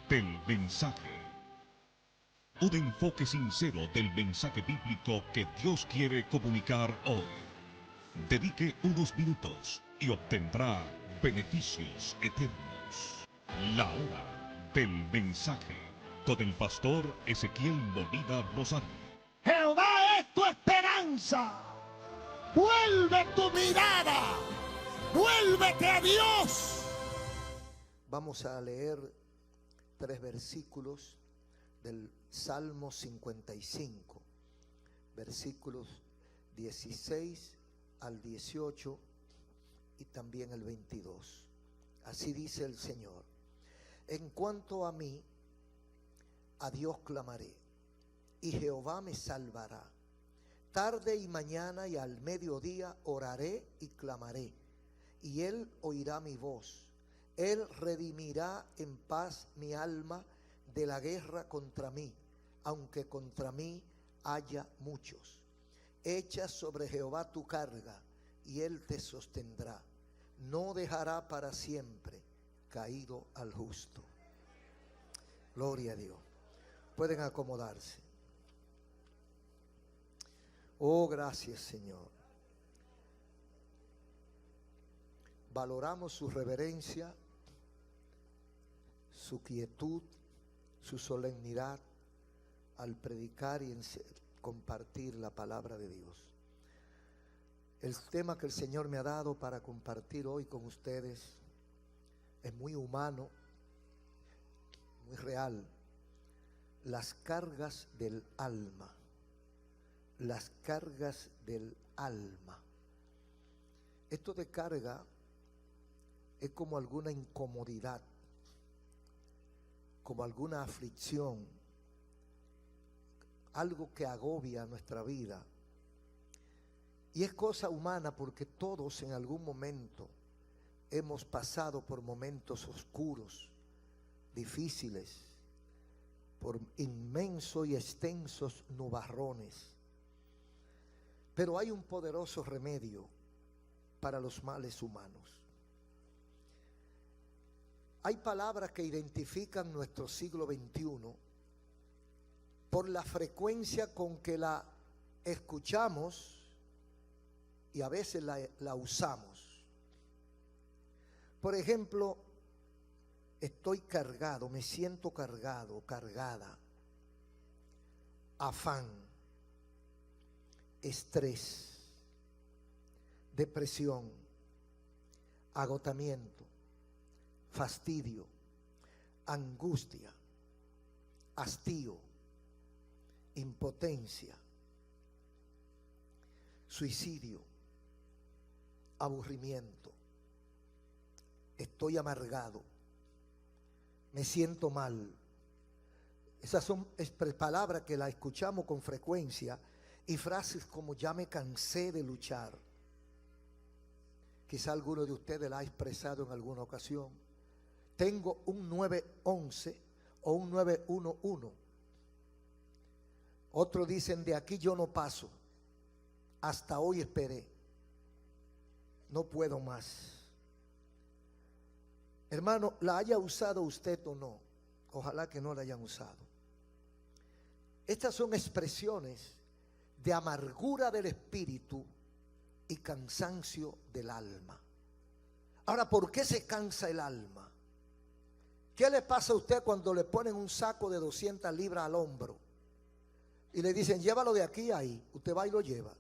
del mensaje. Un enfoque sincero del mensaje bíblico que Dios quiere comunicar hoy. Dedique unos minutos y obtendrá beneficios eternos. La hora del mensaje con el pastor Ezequiel Molina Rosario. Jehová es tu esperanza. Vuelve tu mirada. Vuélvete a Dios. Vamos a leer 3 versículos del Salmo 55, versículos 16 al 18 y también el 22. Así dice el Señor: en cuanto a mí, a Dios clamaré, y Jehová me salvará. Tarde y mañana y al mediodía oraré y clamaré, y Él oirá mi voz. Él redimirá en paz mi alma de la guerra contra mí, aunque contra mí haya muchos. Echa sobre Jehová tu carga, y Él te sostendrá. No dejará para siempre caído al justo. Gloria a Dios. Pueden acomodarse. Oh, gracias, Señor. Valoramos su reverencia, su quietud, su solemnidad al predicar y compartir la palabra de Dios. El tema que el Señor me ha dado para compartir hoy con ustedes es muy humano, muy real. Las cargas del alma. Las cargas del alma. Esto de carga es como alguna incomodidad, como alguna aflicción, algo que agobia nuestra vida. Y es cosa humana porque todos en algún momento hemos pasado por momentos oscuros, difíciles, por inmensos y extensos nubarrones. Pero hay un poderoso remedio para los males humanos. Hay palabras que identifican nuestro siglo XXI por la frecuencia con que la escuchamos y a veces la usamos. Por ejemplo, estoy cargado, me siento cargado, cargada. Afán, estrés, depresión, agotamiento, fastidio, angustia, hastío, impotencia, suicidio, aburrimiento. Estoy amargado, me siento mal. Esas son palabras que las escuchamos con frecuencia, y frases como ya me cansé de luchar. Quizá alguno de ustedes la ha expresado en alguna ocasión. Tengo un 911 o un 911. Otros dicen: de aquí yo no paso. Hasta hoy esperé. No puedo más. Hermano, la haya usado usted o no, ojalá que no la hayan usado. Estas son expresiones de amargura del espíritu y cansancio del alma. Ahora, ¿por qué se cansa el alma? ¿Qué le pasa a usted cuando le ponen un saco de 200 libras al hombro y le dicen: llévalo de aquí a ahí? Usted va y lo lleva.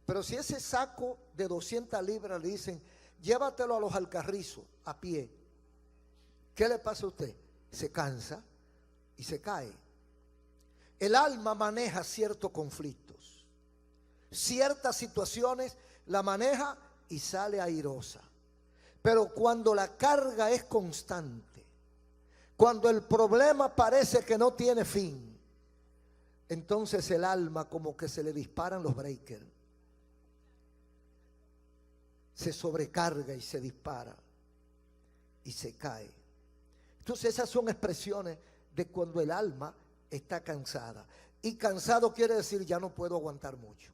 Pero si ese saco de 200 libras le dicen: llévatelo a los Alcarrizos a pie, ¿qué le pasa a usted? Se cansa y se cae. El alma maneja ciertos conflictos, ciertas situaciones la maneja y sale airosa. Pero cuando la carga es constante, cuando el problema parece que no tiene fin, entonces el alma como que se le disparan los breakers. Se sobrecarga y se dispara y se cae. Entonces esas son expresiones de cuando el alma está cansada. Y cansado quiere decir: ya no puedo aguantar mucho.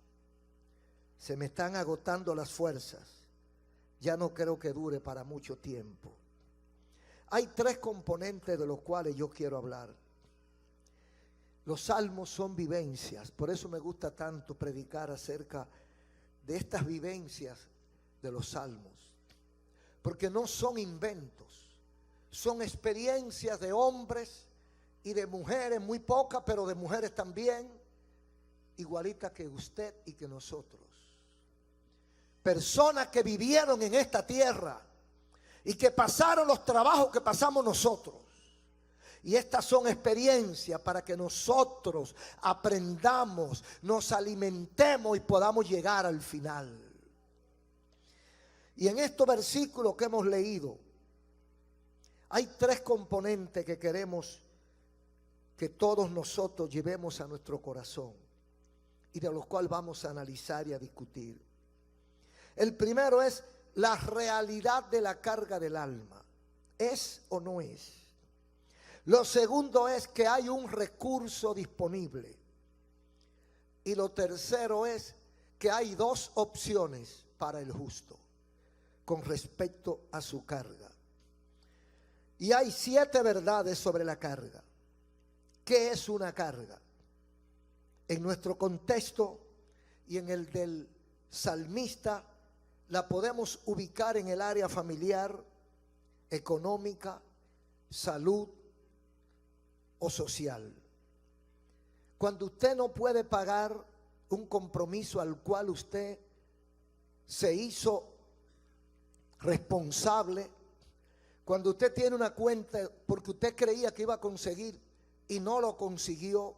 Se me están agotando las fuerzas. Ya no creo que dure para mucho tiempo. Hay tres componentes de los cuales yo quiero hablar. Los salmos son vivencias, por eso me gusta tanto predicar acerca de estas vivencias de los salmos, porque no son inventos, son experiencias de hombres y de mujeres, muy pocas, pero de mujeres también, igualitas que usted y que nosotros. Personas que vivieron en esta tierra y que pasaron los trabajos que pasamos nosotros. Y estas son experiencias para que nosotros aprendamos, nos alimentemos y podamos llegar al final. Y en estos versículos que hemos leído, hay tres componentes que queremos que todos nosotros llevemos a nuestro corazón y de los cuales vamos a analizar y a discutir. El primero es la realidad de la carga del alma. ¿Es o no es? Lo segundo es que hay un recurso disponible. Y lo tercero es que hay dos opciones para el justo con respecto a su carga. Y hay 7 verdades sobre la carga. ¿Qué es una carga? En nuestro contexto y en el del salmista la podemos ubicar en el área familiar, económica, salud o social. Cuando usted no puede pagar un compromiso al cual usted se hizo responsable, cuando usted tiene una cuenta porque usted creía que iba a conseguir y no lo consiguió,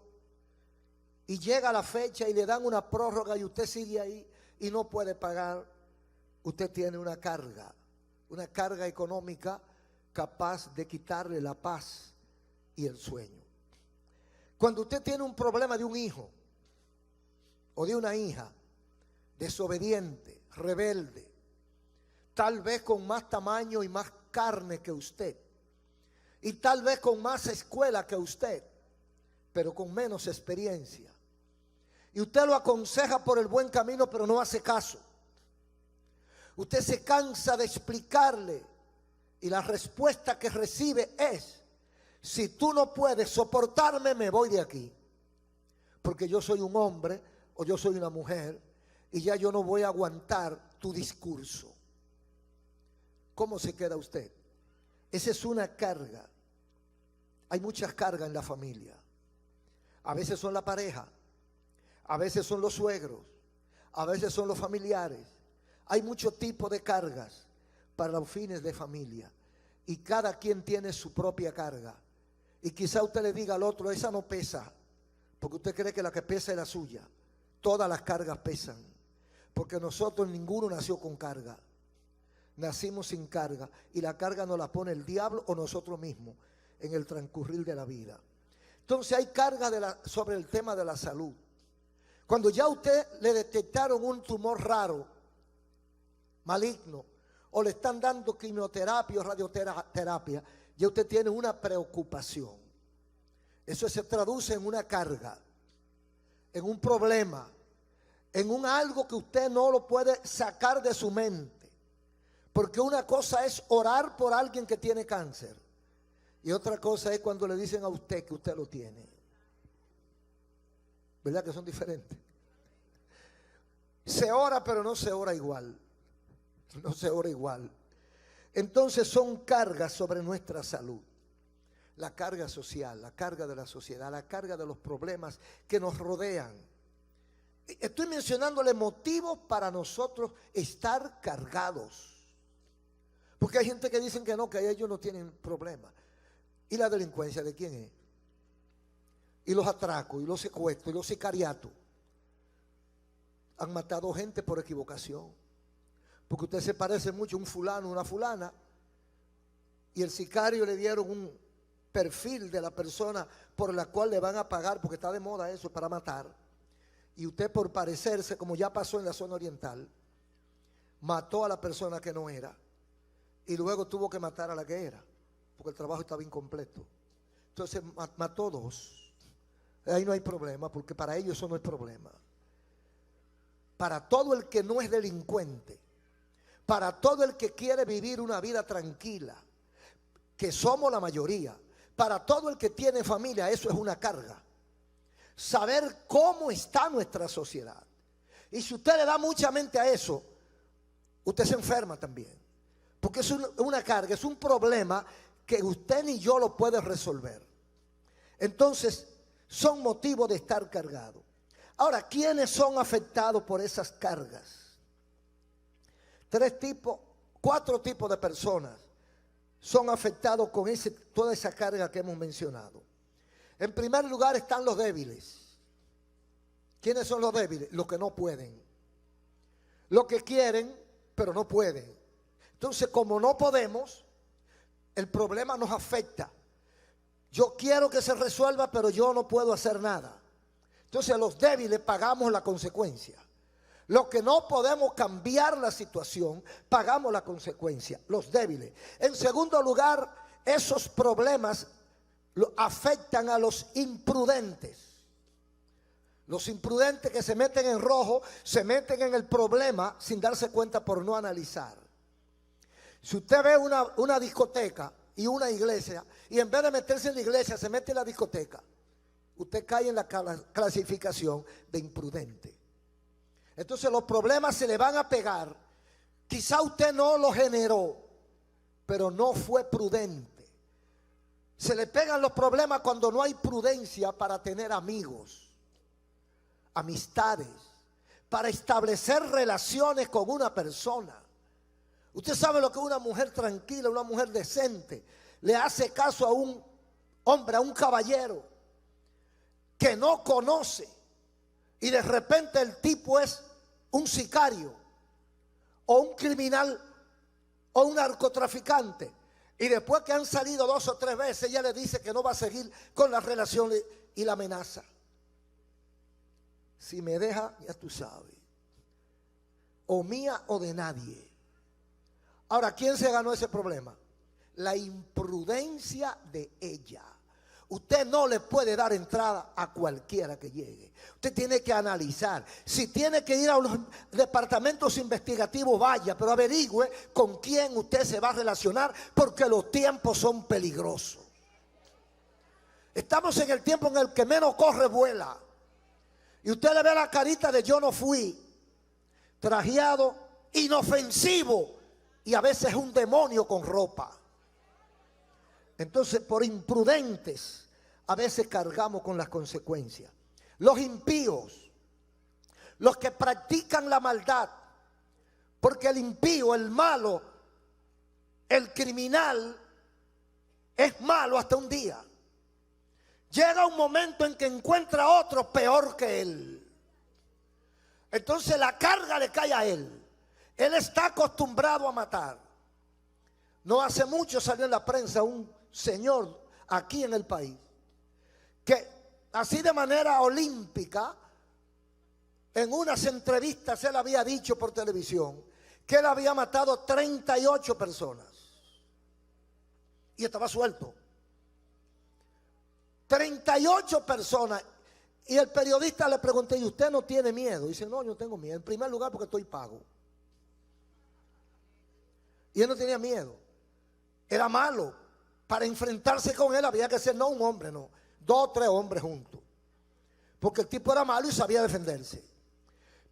y llega la fecha y le dan una prórroga y usted sigue ahí y no puede pagar, usted tiene una carga económica capaz de quitarle la paz y el sueño. Cuando usted tiene un problema de un hijo o de una hija desobediente, rebelde, tal vez con más tamaño y más carne que usted, y tal vez con más escuela que usted, pero con menos experiencia, y usted lo aconseja por el buen camino, pero no hace caso. Usted se cansa de explicarle y la respuesta que recibe es: si tú no puedes soportarme, me voy de aquí, porque yo soy un hombre o yo soy una mujer y ya yo no voy a aguantar tu discurso. ¿Cómo se queda usted? Esa es una carga. Hay muchas cargas en la familia. A veces son la pareja, a veces son los suegros, a veces son los familiares. Hay muchos tipos de cargas para los fines de familia y cada quien tiene su propia carga. Y quizá usted le diga al otro: esa no pesa, porque usted cree que la que pesa es la suya. Todas las cargas pesan, porque nosotros ninguno nació con carga. Nacimos sin carga y la carga nos la pone el diablo o nosotros mismos en el transcurrir de la vida. Entonces hay carga sobre el tema de la salud. Cuando ya a usted le detectaron un tumor raro, maligno, o le están dando quimioterapia o radioterapia, ya usted tiene una preocupación. Eso se traduce en una carga, en un problema, en un algo que usted no lo puede sacar de su mente. Porque una cosa es orar por alguien que tiene cáncer y otra cosa es cuando le dicen a usted que usted lo tiene. ¿Verdad que son diferentes? Se ora, pero no se ora igual. No se ora igual. Entonces son cargas sobre nuestra salud. La carga social, la carga de la sociedad, la carga de los problemas que nos rodean. Estoy mencionándole motivos para nosotros estar cargados. Porque hay gente que dicen que no, que ellos no tienen problema. ¿Y la delincuencia de quién es? Y los atracos, y los secuestros, y los sicariatos. Han matado gente por equivocación. Porque usted se parece mucho a un fulano, una fulana, y el sicario le dieron un perfil de la persona por la cual le van a pagar, porque está de moda eso, para matar. Y usted, por parecerse, como ya pasó en la zona oriental, mató a la persona que no era y luego tuvo que matar a la que era, porque el trabajo estaba incompleto. Entonces mató 2. Ahí no hay problema, porque para ellos eso no es problema. Para todo el que no es delincuente, para todo el que quiere vivir una vida tranquila, que somos la mayoría. Para todo el que tiene familia, eso es una carga. Saber cómo está nuestra sociedad. Y si usted le da mucha mente a eso, usted se enferma también. Porque es una carga, es un problema que usted ni yo lo puede resolver. Entonces, son motivos de estar cargado. Ahora, ¿quiénes son afectados por esas cargas? 4 tipos de personas son afectados con toda esa carga que hemos mencionado. En primer lugar están los débiles. ¿Quiénes son los débiles? Los que no pueden. Los que quieren, pero no pueden. Entonces, como no podemos, el problema nos afecta. Yo quiero que se resuelva, pero yo no puedo hacer nada. Entonces, los débiles pagamos la consecuencia. Los que no podemos cambiar la situación, pagamos la consecuencia. Los débiles. En segundo lugar, esos problemas afectan a los imprudentes. Los imprudentes que se meten en rojo, se meten en el problema sin darse cuenta por no analizar. Si usted ve una discoteca y una iglesia, y en vez de meterse en la iglesia se mete en la discoteca, usted cae en la clasificación de imprudente. Entonces los problemas se le van a pegar. Quizá usted no lo generó, pero no fue prudente. Se le pegan los problemas cuando no hay prudencia para tener amigos, amistades, para establecer relaciones con una persona. Usted sabe lo que una mujer tranquila, una mujer decente, le hace caso a un hombre, a un caballero que no conoce, y de repente el tipo es un sicario o un criminal o un narcotraficante, y después que han salido 2 o 3 veces ella le dice que no va a seguir con las relaciones y la amenaza. Si me deja, ya tú sabes, o mía o de nadie. Ahora, ¿quién se ganó ese problema? La imprudencia de ella. Usted no le puede dar entrada a cualquiera que llegue. Usted tiene que analizar. Si tiene que ir a los departamentos investigativos, vaya, pero averigüe con quién usted se va a relacionar, porque los tiempos son peligrosos. Estamos en el tiempo en el que menos corre, vuela. Y usted le ve la carita de yo no fui, trajeado, inofensivo, y a veces es un demonio con ropa. Entonces, por imprudentes, a veces cargamos con las consecuencias. Los impíos, los que practican la maldad, porque el impío, el malo, el criminal, es malo hasta un día. Llega un momento en que encuentra a otro peor que él. Entonces la carga le cae a él. Él está acostumbrado a matar. No hace mucho salió en la prensa un señor aquí en el país que así de manera olímpica en unas entrevistas él había dicho por televisión que él había matado 38 personas y estaba suelto. 38 personas. Y el periodista le pregunté: ¿y usted no tiene miedo? Y dice: no, yo no tengo miedo. En primer lugar porque estoy pago. Y él no tenía miedo. Era malo. Para enfrentarse con él había que ser no un hombre, no, 2 o 3 hombres juntos. Porque el tipo era malo y sabía defenderse.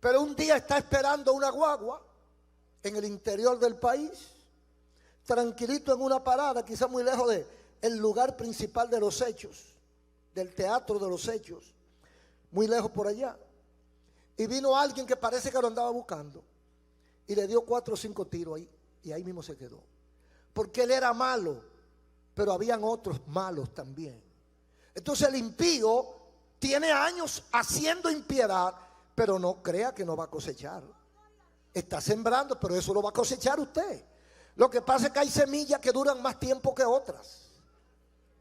Pero un día está esperando una guagua en el interior del país, tranquilito en una parada, quizás muy lejos del lugar principal de los hechos, del teatro de los hechos, muy lejos por allá. Y vino alguien que parece que lo andaba buscando y le dio 4 o 5 tiros ahí, y ahí mismo se quedó. Porque él era malo, pero habían otros malos también. Entonces el impío tiene años haciendo impiedad, pero no crea que no va a cosechar. Está sembrando, pero eso lo va a cosechar usted. Lo que pasa es que hay semillas que duran más tiempo que otras,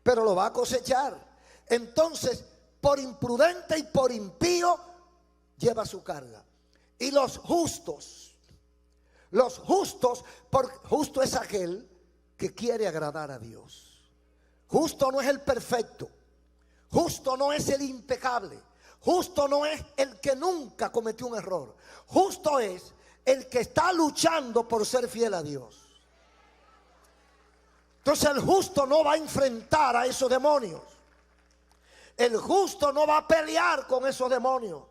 pero lo va a cosechar. Entonces, por imprudente y por impío, lleva su carga. Y los justos, justo es aquel que quiere agradar a Dios. Justo no es el perfecto, justo no es el impecable, justo no es el que nunca cometió un error. Justo es el que está luchando por ser fiel a Dios. Entonces el justo no va a enfrentar a esos demonios. El justo no va a pelear con esos demonios.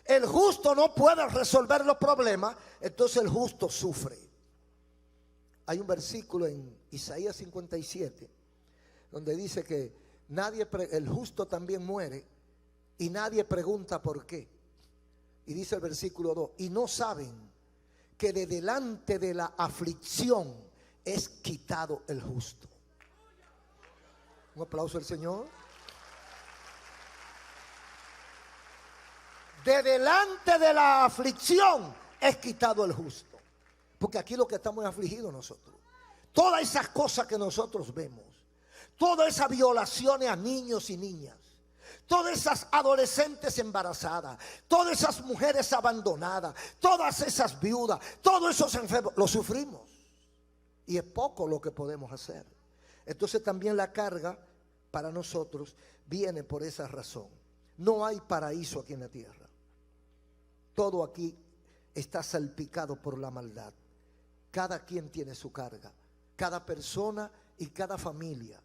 El justo no puede resolver los problemas. Entonces el justo sufre. Hay un versículo en Isaías 57 donde dice que el justo también muere y nadie pregunta por qué. Y dice el versículo 2: y no saben que de delante de la aflicción es quitado el justo. Un aplauso al Señor. De delante de la aflicción es quitado el justo. Porque aquí lo que estamos afligidos nosotros. Todas esas cosas que nosotros vemos. Todas esas violaciones a niños y niñas. Todas esas adolescentes embarazadas. Todas esas mujeres abandonadas. Todas esas viudas. Todos esos enfermos. Lo sufrimos. Y es poco lo que podemos hacer. Entonces también la carga para nosotros viene por esa razón. No hay paraíso aquí en la tierra. Todo aquí está salpicado por la maldad. Cada quien tiene su carga. Cada persona y cada familia.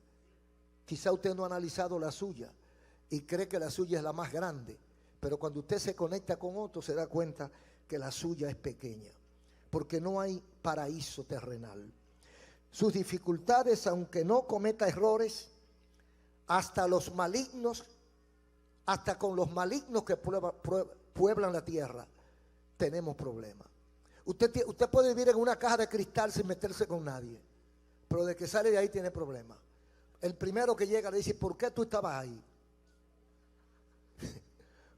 Quizá usted no ha analizado la suya y cree que la suya es la más grande. Pero cuando usted se conecta con otro se da cuenta que la suya es pequeña. Porque no hay paraíso terrenal. Sus dificultades, aunque no cometa errores, hasta los malignos, hasta con los malignos que pueblan la tierra, tenemos problemas. Usted puede vivir en una caja de cristal sin meterse con nadie, pero de que sale de ahí tiene problemas. El primero que llega le dice: ¿por qué tú estabas ahí?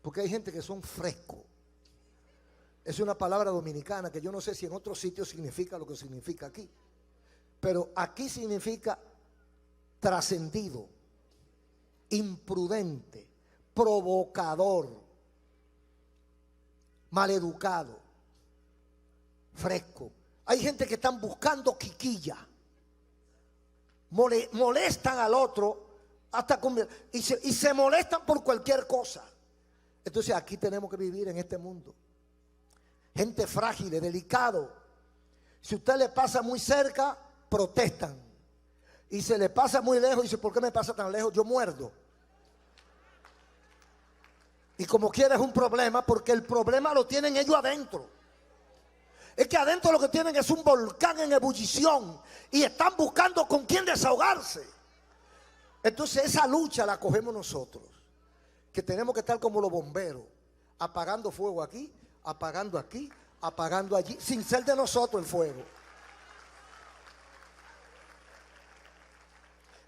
Porque hay gente que son frescos. Es una palabra dominicana que yo no sé si en otros sitios significa lo que significa aquí, pero aquí significa trascendido, imprudente, provocador, maleducado, fresco. Hay gente que están buscando quiquilla, molestan al otro hasta y se molestan por cualquier cosa. Entonces aquí tenemos que vivir en este mundo. Gente frágil, delicado. Si usted le pasa muy cerca, protestan. Y se le pasa muy lejos, dice: ¿por qué me pasa tan lejos? Yo muerdo. Y como quiera es un problema, porque el problema lo tienen ellos adentro. Es que adentro lo que tienen es un volcán en ebullición y están buscando con quién desahogarse. Entonces esa lucha la cogemos nosotros, que tenemos que estar como los bomberos, apagando fuego aquí, apagando aquí, apagando allí, sin ser de nosotros el fuego.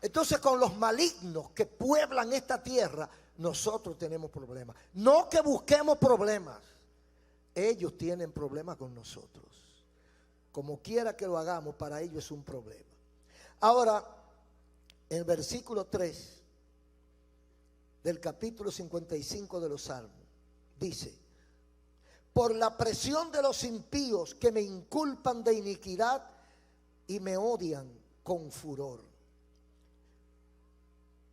Entonces con los malignos que pueblan esta tierra, nosotros tenemos problemas. No que busquemos problemas. Ellos tienen problemas con nosotros. Como quiera que lo hagamos, para ellos es un problema. Ahora, en el versículo 3 del capítulo 55 de los Salmos, dice: por la presión de los impíos que me inculpan de iniquidad y me odian con furor.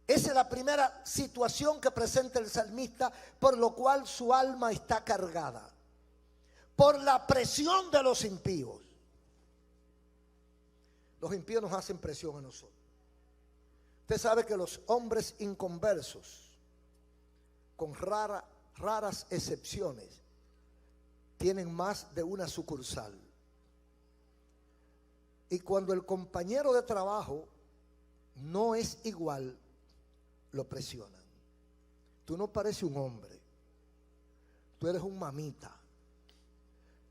Esa es la primera situación que presenta el salmista, por lo cual su alma está cargada. Por la presión de los impíos. Los impíos nos hacen presión a nosotros. Usted sabe que los hombres inconversos, con raras excepciones, tienen más de una sucursal. Y cuando el compañero de trabajo no es igual, lo presionan. Tú no pareces un hombre. Tú eres un mamita.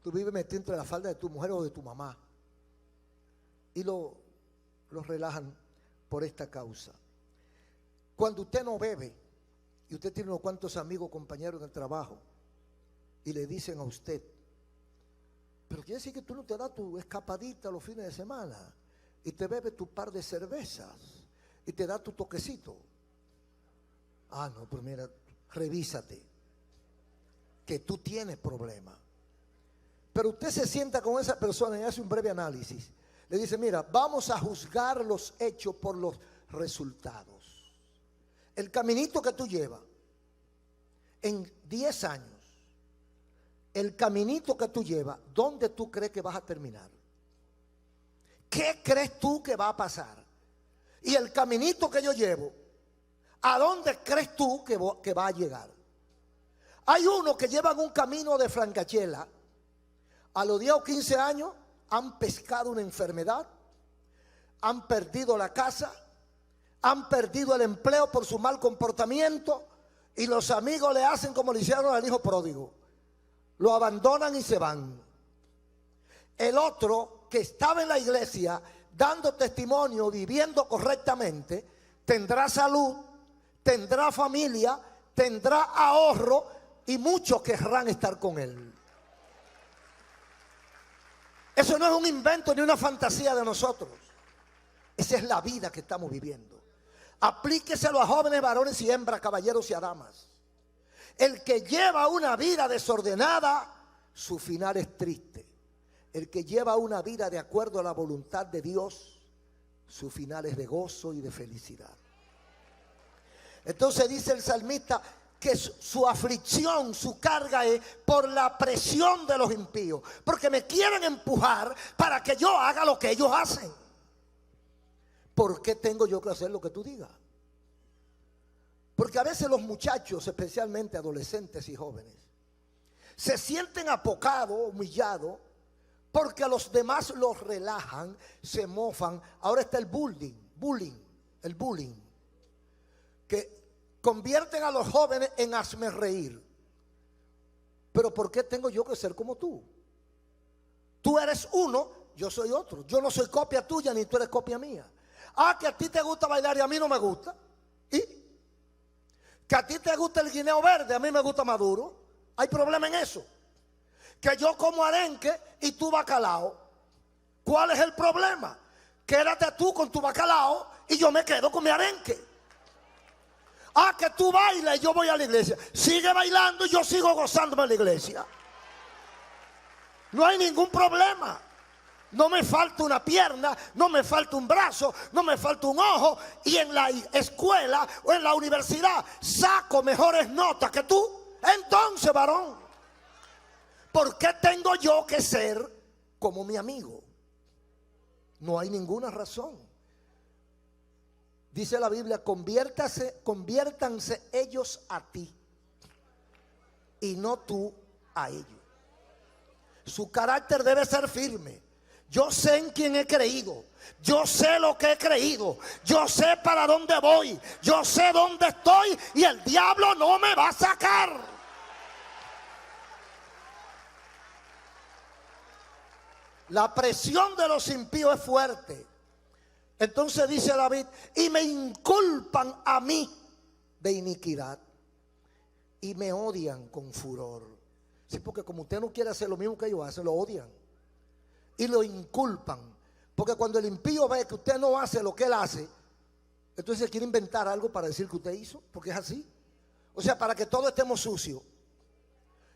Tú vives metido entre la falda de tu mujer o de tu mamá. Y lo relajan por esta causa. Cuando usted no bebe y usted tiene unos cuantos amigos, compañeros en el trabajo, y le dicen a usted: pero quiere decir que tú no te das tu escapadita los fines de semana y te bebes tu par de cervezas y te das tu toquecito. Ah, no, pero mira, revísate, que tú tienes problemas. Pero usted se sienta con esa persona y hace un breve análisis. Le dice: mira, vamos a juzgar los hechos por los resultados. El caminito que tú llevas en 10 años, el caminito que tú llevas, ¿dónde tú crees que vas a terminar? ¿Qué crees tú que va a pasar? Y el caminito que yo llevo, ¿a dónde crees tú que va a llegar? Hay unos que llevan un camino de francachela. A los 10 o 15 años han pescado una enfermedad, han perdido la casa, han perdido el empleo por su mal comportamiento, y los amigos le hacen como le hicieron al hijo pródigo. Lo abandonan y se van. El otro que estaba en la iglesia dando testimonio, viviendo correctamente, tendrá salud, tendrá familia, tendrá ahorro, y muchos querrán estar con él. Eso no es un invento ni una fantasía de nosotros. Esa es la vida que estamos viviendo. Aplíqueselo a jóvenes, varones y hembras, caballeros y a damas. El que lleva una vida desordenada, su final es triste. El que lleva una vida de acuerdo a la voluntad de Dios, su final es de gozo y de felicidad. Entonces dice el salmista que su aflicción, su carga es por la presión de los impíos, porque me quieren empujar para que yo haga lo que ellos hacen. ¿Por qué tengo yo que hacer lo que tú digas? Porque a veces los muchachos, especialmente adolescentes y jóvenes, se sienten apocados, humillados, porque a los demás los relajan, se mofan. Ahora está el bullying, que convierten a los jóvenes en hazme reír. Pero ¿por qué tengo yo que ser como tú? Tú eres uno, yo soy otro. Yo no soy copia tuya ni tú eres copia mía. Ah, que a ti te gusta bailar y a mí no me gusta. ¿Y? Que a ti te gusta el guineo verde, a mí me gusta maduro. ¿Hay problema en eso? Que yo como arenque y tú bacalao. ¿Cuál es el problema? Quédate tú con tu bacalao y yo me quedo con mi arenque. Ah, que tú bailas y yo voy a la iglesia. Sigue bailando y yo sigo gozándome en la iglesia. No hay ningún problema. No me falta una pierna, no me falta un brazo, no me falta un ojo, y en la escuela o en la universidad saco mejores notas que tú. Entonces, varón, ¿por qué tengo yo que ser como mi amigo? No hay ninguna razón. Dice la Biblia, conviértanse ellos a ti y no tú a ellos. Su carácter debe ser firme. Yo sé en quién he creído, yo sé lo que he creído, yo sé para dónde voy, yo sé dónde estoy, y el diablo no me va a sacar. La presión de los impíos es fuerte. Entonces dice David, y me inculpan a mí de iniquidad y me odian con furor. Sí, porque como usted no quiere hacer lo mismo que ellos hacen, lo odian y lo inculpan. Porque cuando el impío ve que usted no hace lo que él hace, entonces se quiere inventar algo para decir que usted hizo, porque es así. O sea, para que todos estemos sucios.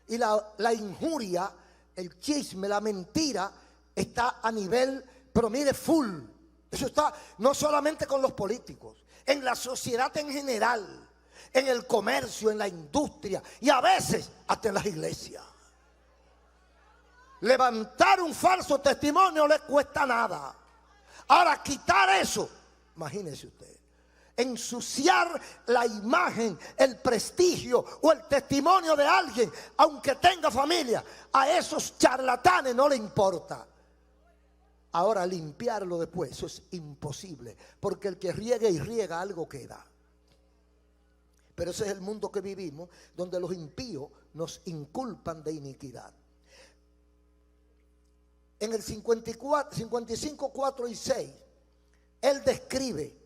Y la injuria, el chisme, la mentira está a nivel, pero mire, full. Eso está no solamente con los políticos, en la sociedad en general, en el comercio, en la industria y a veces hasta en las iglesias. Levantar un falso testimonio le cuesta nada. Ahora, quitar eso, imagínese usted, ensuciar la imagen, el prestigio o el testimonio de alguien, aunque tenga familia, a esos charlatanes no le importa. Ahora, limpiarlo después, eso es imposible, porque el que riega y riega algo queda. Pero ese es el mundo que vivimos, donde los impíos nos inculpan de iniquidad. En el 55, 4 y 6, él describe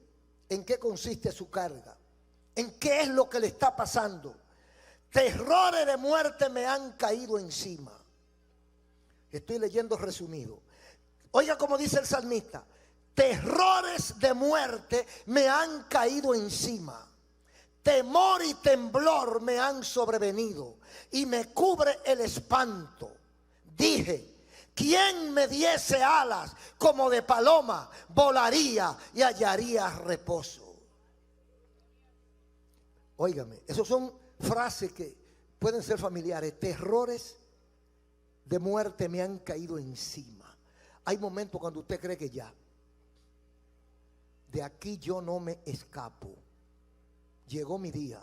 en qué consiste su carga, en qué es lo que le está pasando. Terrores de muerte me han caído encima. Estoy leyendo resumido. Oiga como dice el salmista, terrores de muerte me han caído encima. Temor y temblor me han sobrevenido y me cubre el espanto. Dije, ¿quién me diese alas como de paloma? Volaría y hallaría reposo. Óigame, esos son frases que pueden ser familiares. Terrores de muerte me han caído encima. Hay momentos cuando usted cree que ya, de aquí yo no me escapo. Llegó mi día.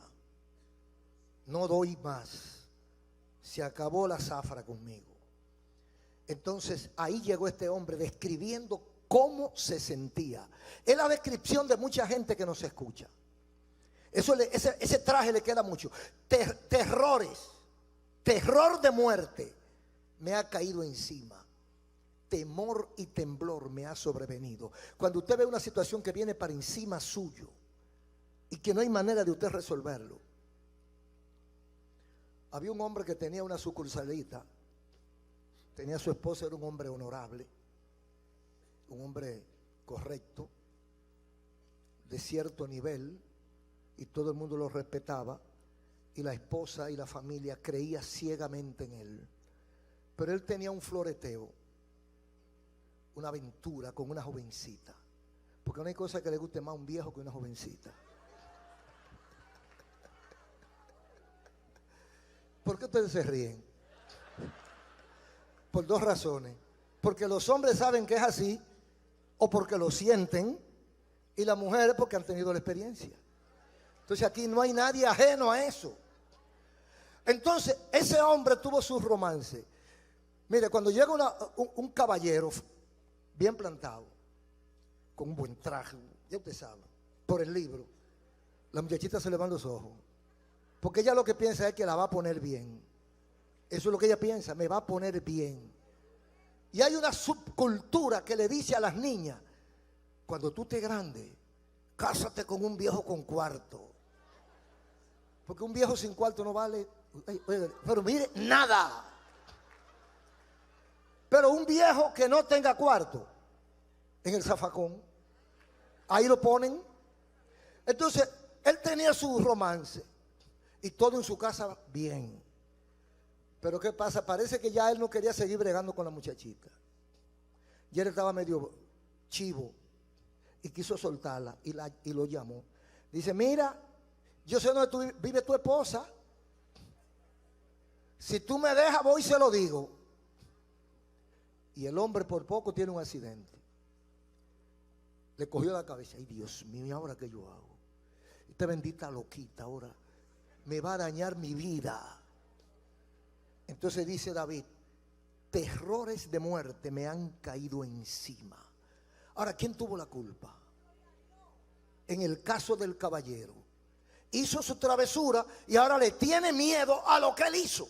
No doy más. Se acabó la zafra conmigo. Entonces ahí llegó este hombre describiendo cómo se sentía. Es la descripción de mucha gente que nos escucha. Ese traje le queda mucho. Terrores, terror de muerte me ha caído encima. Temor y temblor me ha sobrevenido. Cuando usted ve una situación que viene para encima suyo y que no hay manera de usted resolverlo. Había un hombre que tenía una sucursalita. Tenía a su esposa, era un hombre honorable, un hombre correcto, de cierto nivel, y todo el mundo lo respetaba, y la esposa y la familia creía ciegamente en él. Pero él tenía un floreteo, una aventura con una jovencita, porque no hay cosa que le guste más a un viejo que una jovencita. ¿Por qué ustedes se ríen? Por dos razones. Porque los hombres saben que es así, o porque lo sienten, y las mujeres porque han tenido la experiencia. Entonces aquí no hay nadie ajeno a eso. Entonces ese hombre tuvo su romance. Mire, cuando llega un caballero bien plantado, con un buen traje, ya usted sabe, por el libro, la muchachita se le van los ojos, porque ella lo que piensa es que la va a poner bien. Eso es lo que ella piensa, me va a poner bien. Y hay una subcultura que le dice a las niñas: cuando tú estés grande, cásate con un viejo con cuarto. Porque un viejo sin cuarto no vale, pero mire, nada. Pero un viejo que no tenga cuarto, en el zafacón, ahí lo ponen. Entonces, él tenía su romance y todo en su casa bien. Pero ¿qué pasa? Parece que ya él no quería seguir bregando con la muchachita. Y él estaba medio chivo y quiso soltarla y lo llamó. Dice: mira, yo sé dónde vive tu esposa. Si tú me dejas, voy y se lo digo. Y el hombre por poco tiene un accidente. Le cogió la cabeza. Ay, Dios mío, ¿y ahora qué yo hago? Esta bendita loquita ahora me va a dañar mi vida. Entonces dice David: terrores de muerte me han caído encima. Ahora, ¿quién tuvo la culpa? En el caso del caballero, hizo su travesura y ahora le tiene miedo a lo que él hizo.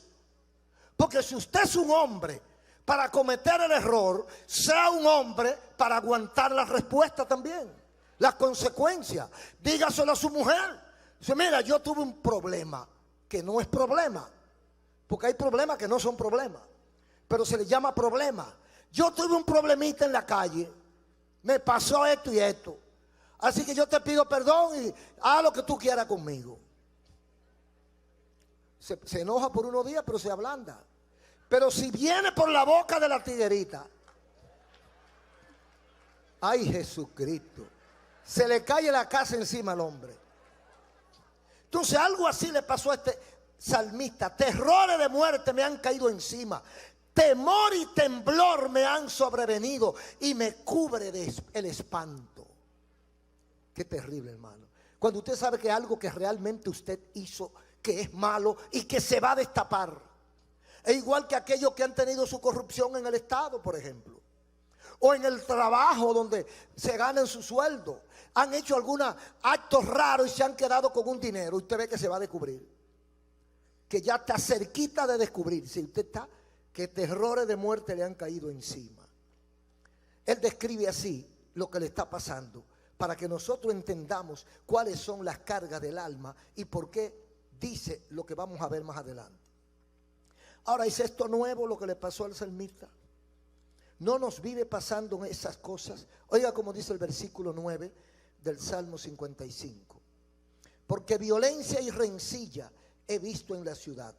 Porque si usted es un hombre para cometer el error, sea un hombre para aguantar la respuesta también, las consecuencias. Dígaselo a su mujer. Dice: mira, yo tuve un problema que no es problema. Porque hay problemas que no son problemas, pero se le llama problema. Yo tuve un problemita en la calle, me pasó esto y esto, así que yo te pido perdón y haz lo que tú quieras conmigo. Se enoja por unos días, pero se ablanda. Pero si viene por la boca de la tiguerita, ay, Jesucristo, se le cae la casa encima al hombre. Entonces algo así le pasó a este salmista: terrores de muerte me han caído encima, temor y temblor me han sobrevenido y me cubre el espanto. Qué terrible, hermano, cuando usted sabe que algo que realmente usted hizo que es malo y que se va a destapar. Es igual que aquellos que han tenido su corrupción en el Estado, por ejemplo, o en el trabajo donde se ganan su sueldo, han hecho algunos actos raros y se han quedado con un dinero. Usted ve que se va a descubrir, que ya está cerquita de descubrir. Si usted está, que terrores de muerte le han caído encima. Él describe así lo que le está pasando, para que nosotros entendamos cuáles son las cargas del alma y por qué dice lo que vamos a ver más adelante. Ahora, ¿es esto nuevo lo que le pasó al salmista? No nos vive pasando esas cosas. Oiga como dice el versículo 9 del Salmo 55. Porque violencia y rencilla he visto en la ciudad.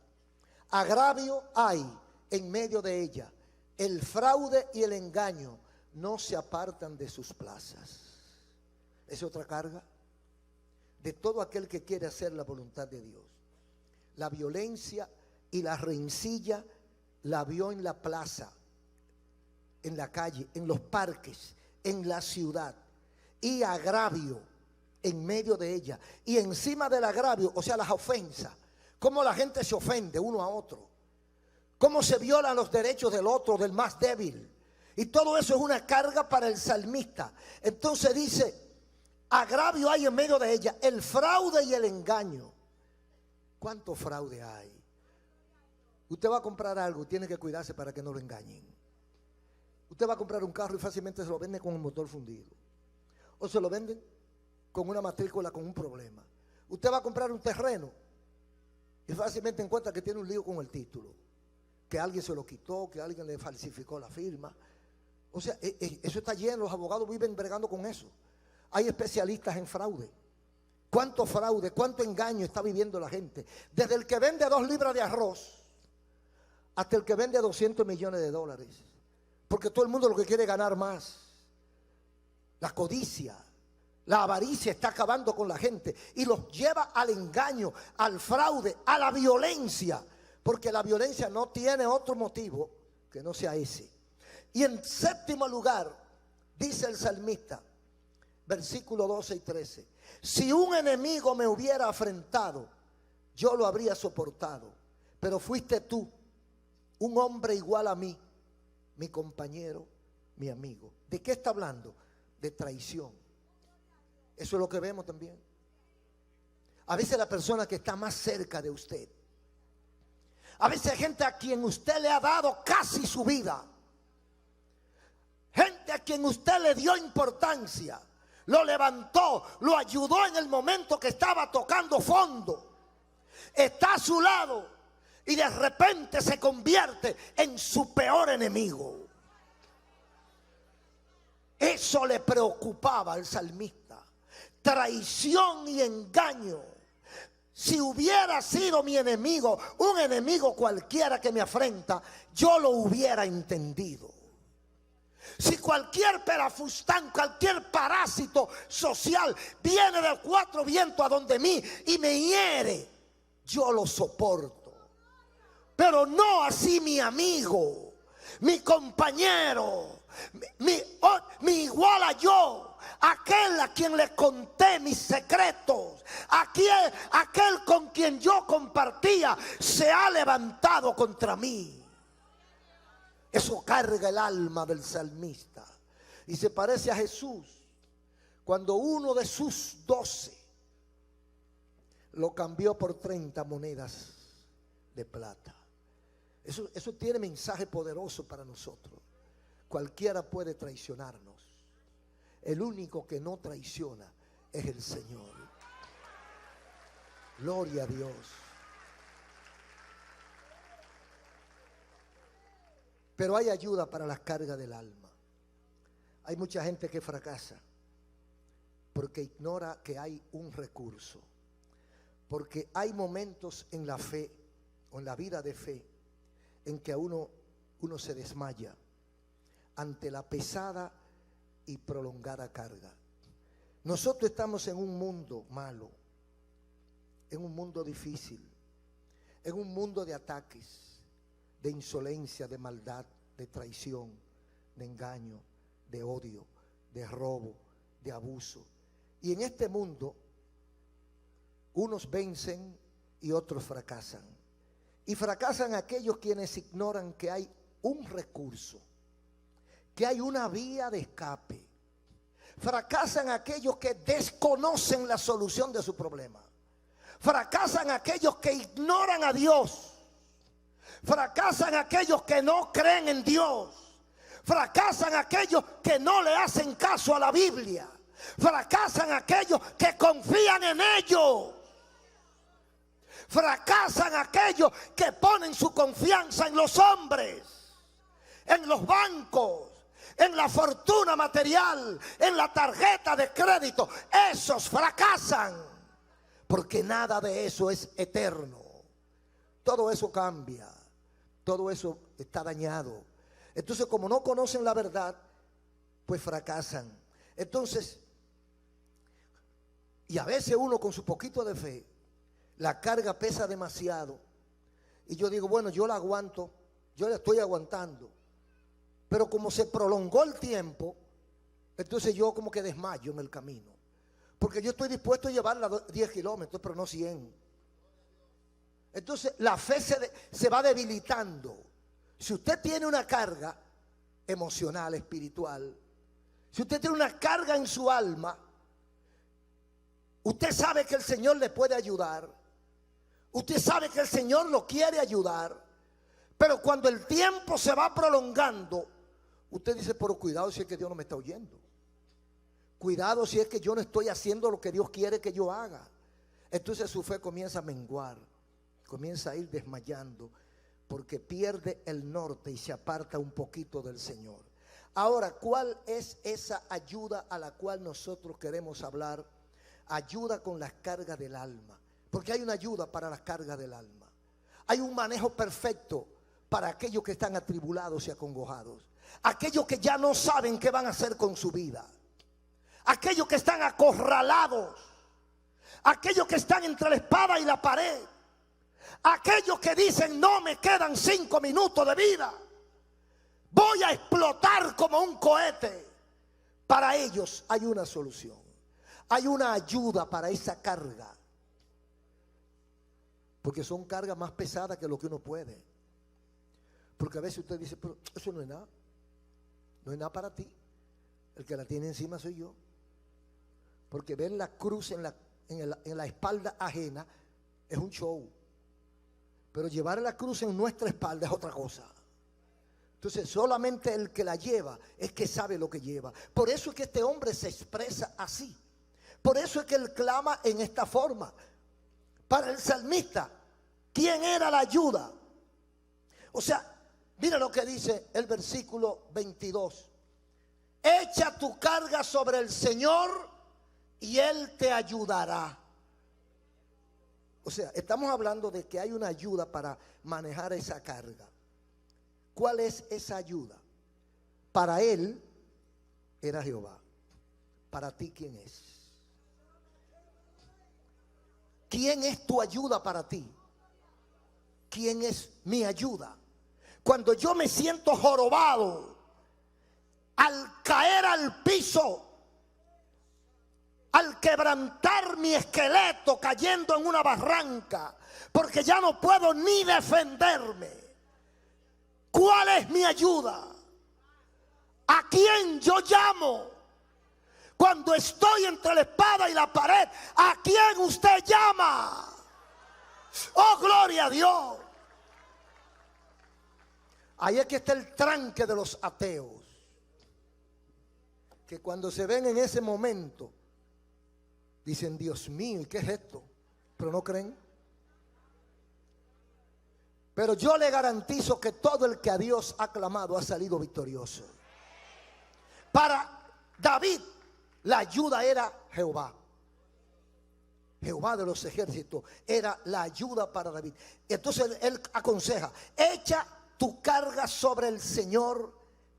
Agravio hay en medio de ella. El fraude y el engaño no se apartan de sus plazas. Es otra carga de todo aquel que quiere hacer la voluntad de Dios. La violencia y la rencilla la vio en la plaza, en la calle, en los parques, en la ciudad. y agravio en medio de ella. Y encima del agravio, o sea, las ofensas, cómo la gente se ofende uno a otro, cómo se violan los derechos del otro, del más débil. Y todo eso es una carga para el salmista. Entonces dice, agravio hay en medio de ella, el fraude y el engaño. ¿Cuánto fraude hay? Usted va a comprar algo y tiene que cuidarse para que no lo engañen. Usted va a comprar un carro y fácilmente se lo venden con el motor fundido. O se lo venden con una matrícula con un problema. Usted va a comprar un terreno y fácilmente encuentra que tiene un lío con el título. Que alguien se lo quitó, que alguien le falsificó la firma. O sea, eso está lleno, los abogados viven bregando con eso. Hay especialistas en fraude. ¿Cuánto fraude, cuánto engaño está viviendo la gente? Desde el que vende 2 libras de arroz hasta el que vende 200 millones de dólares. Porque todo el mundo lo que quiere es ganar más. La codicia, la avaricia está acabando con la gente y los lleva al engaño, al fraude, a la violencia. Porque la violencia no tiene otro motivo que no sea ese. Y en séptimo lugar, dice el salmista, versículos 12 y 13, si un enemigo me hubiera afrentado, yo lo habría soportado, pero fuiste tú, un hombre igual a mí, mi compañero, mi amigo. ¿De qué está hablando? De traición. Eso es lo que vemos también. A veces la persona que está más cerca de usted, a veces hay gente a quien usted le ha dado casi su vida, gente a quien usted le dio importancia, lo levantó, lo ayudó en el momento que estaba tocando fondo, está a su lado y de repente se convierte en su peor enemigo. Eso le preocupaba al salmista, traición y engaño. Si hubiera sido mi enemigo, un enemigo cualquiera que me afrenta, yo lo hubiera entendido. Si cualquier perafustán, cualquier parásito social viene de 4 vientos a donde mí y me hiere, yo lo soporto. Pero no así mi amigo, mi compañero, mi igual a yo, aquel a quien le conté mis secretos, aquel con quien yo compartía, se ha levantado contra mí. Eso carga el alma del salmista y se parece a Jesús cuando uno de sus 12 lo cambió por 30 monedas de plata. Eso tiene mensaje poderoso para nosotros. Cualquiera puede traicionarnos. El único que no traiciona es el Señor. Gloria a Dios. Pero hay ayuda para las cargas del alma. Hay mucha gente que fracasa porque ignora que hay un recurso. Porque hay momentos en la fe o en la vida de fe en que a uno se desmaya ante la pesada y prolongada carga. Nosotros estamos en un mundo malo, en un mundo difícil, en un mundo de ataques, de insolencia, de maldad, de traición, de engaño, de odio, de robo, de abuso. Y en este mundo, unos vencen y otros fracasan. Y fracasan aquellos quienes ignoran que hay un recurso, que hay una vía de escape. Fracasan aquellos que desconocen la solución de su problema. Fracasan aquellos que ignoran a Dios. Fracasan aquellos que no creen en Dios. Fracasan aquellos que no le hacen caso a la Biblia. Fracasan aquellos que confían en ellos. Fracasan aquellos que ponen su confianza en los hombres, en los bancos, en la fortuna material, en la tarjeta de crédito. Esos fracasan porque nada de eso es eterno. Todo eso cambia, todo eso está dañado. Entonces, como no conocen la verdad, pues fracasan. Entonces, y a veces uno con su poquito de fe, la carga pesa demasiado y yo digo, bueno, yo la aguanto, yo la estoy aguantando, pero como se prolongó el tiempo, Entonces yo como que desmayo en el camino. Porque yo estoy dispuesto a llevarla 10 kilómetros, pero no 100. Entonces la fe se va debilitando. Si usted tiene una carga emocional, espiritual, si usted tiene una carga en su alma, usted sabe que el Señor le puede ayudar. Usted sabe que el Señor lo quiere ayudar. Pero cuando el tiempo se va prolongando, usted dice, pero cuidado si es que Dios no me está oyendo. Cuidado si es que yo no estoy haciendo lo que Dios quiere que yo haga. Entonces su fe comienza a menguar, comienza a ir desmayando, porque pierde el norte y se aparta un poquito del Señor. Ahora, ¿cuál es esa ayuda a la cual nosotros queremos hablar? Ayuda con las cargas del alma. Porque hay una ayuda para las cargas del alma. Hay un manejo perfecto para aquellos que están atribulados y acongojados. Aquellos que ya no saben qué van a hacer con su vida. Aquellos que están acorralados. Aquellos que están entre la espada y la pared. Aquellos que dicen, no me quedan 5 minutos de vida. Voy a explotar como un cohete. Para ellos hay una solución. Hay una ayuda para esa carga. Porque son cargas más pesadas que lo que uno puede. Porque a veces usted dice, pero eso no es nada. No es nada para ti. El que la tiene encima soy yo. Porque ver la cruz en la espalda ajena es un show. Pero llevar la cruz en nuestra espalda es otra cosa. Entonces solamente el que la lleva es que sabe lo que lleva. Por eso es que este hombre se expresa así. Por eso es que él clama en esta forma. Para el salmista, ¿quién era la ayuda? O sea, mira lo que dice el versículo 22. Echa tu carga sobre el Señor y Él te ayudará. O sea, estamos hablando de que hay una ayuda para manejar esa carga. ¿Cuál es esa ayuda? Para él era Jehová. Para ti, ¿quién es? ¿Quién es tu ayuda para ti? ¿Quién es mi ayuda? Cuando yo me siento jorobado, al caer al piso, al quebrantar mi esqueleto cayendo en una barranca, porque ya no puedo ni defenderme. ¿Cuál es mi ayuda? ¿A quién yo llamo? Cuando estoy entre la espada y la pared, ¿a quién usted llama? ¡Oh, gloria a Dios! Ahí es que está el tranque de los ateos. Que cuando se ven en ese momento, dicen, Dios mío, ¿y qué es esto? Pero no creen. Pero yo le garantizo que todo el que a Dios ha clamado ha salido victorioso. Para David, la ayuda era Jehová. Jehová de los ejércitos era la ayuda para David. Entonces él aconseja, echa tu carga sobre el Señor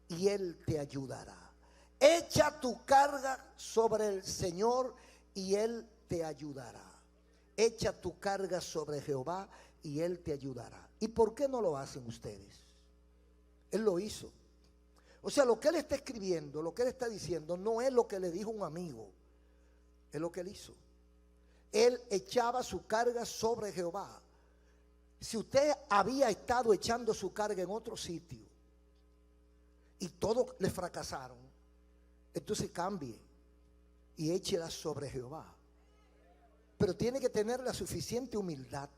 y Él te ayudará. Echa tu carga sobre el Señor y Él te ayudará. Echa tu carga sobre Jehová y Él te ayudará. ¿Y por qué no lo hacen ustedes? Él lo hizo. O sea, lo que él está escribiendo, lo que él está diciendo, no es lo que le dijo un amigo. Es lo que él hizo. Él echaba su carga sobre Jehová. Si usted había estado echando su carga en otro sitio y todos le fracasaron, entonces cambie y échela sobre Jehová. Pero tiene que tener la suficiente humildad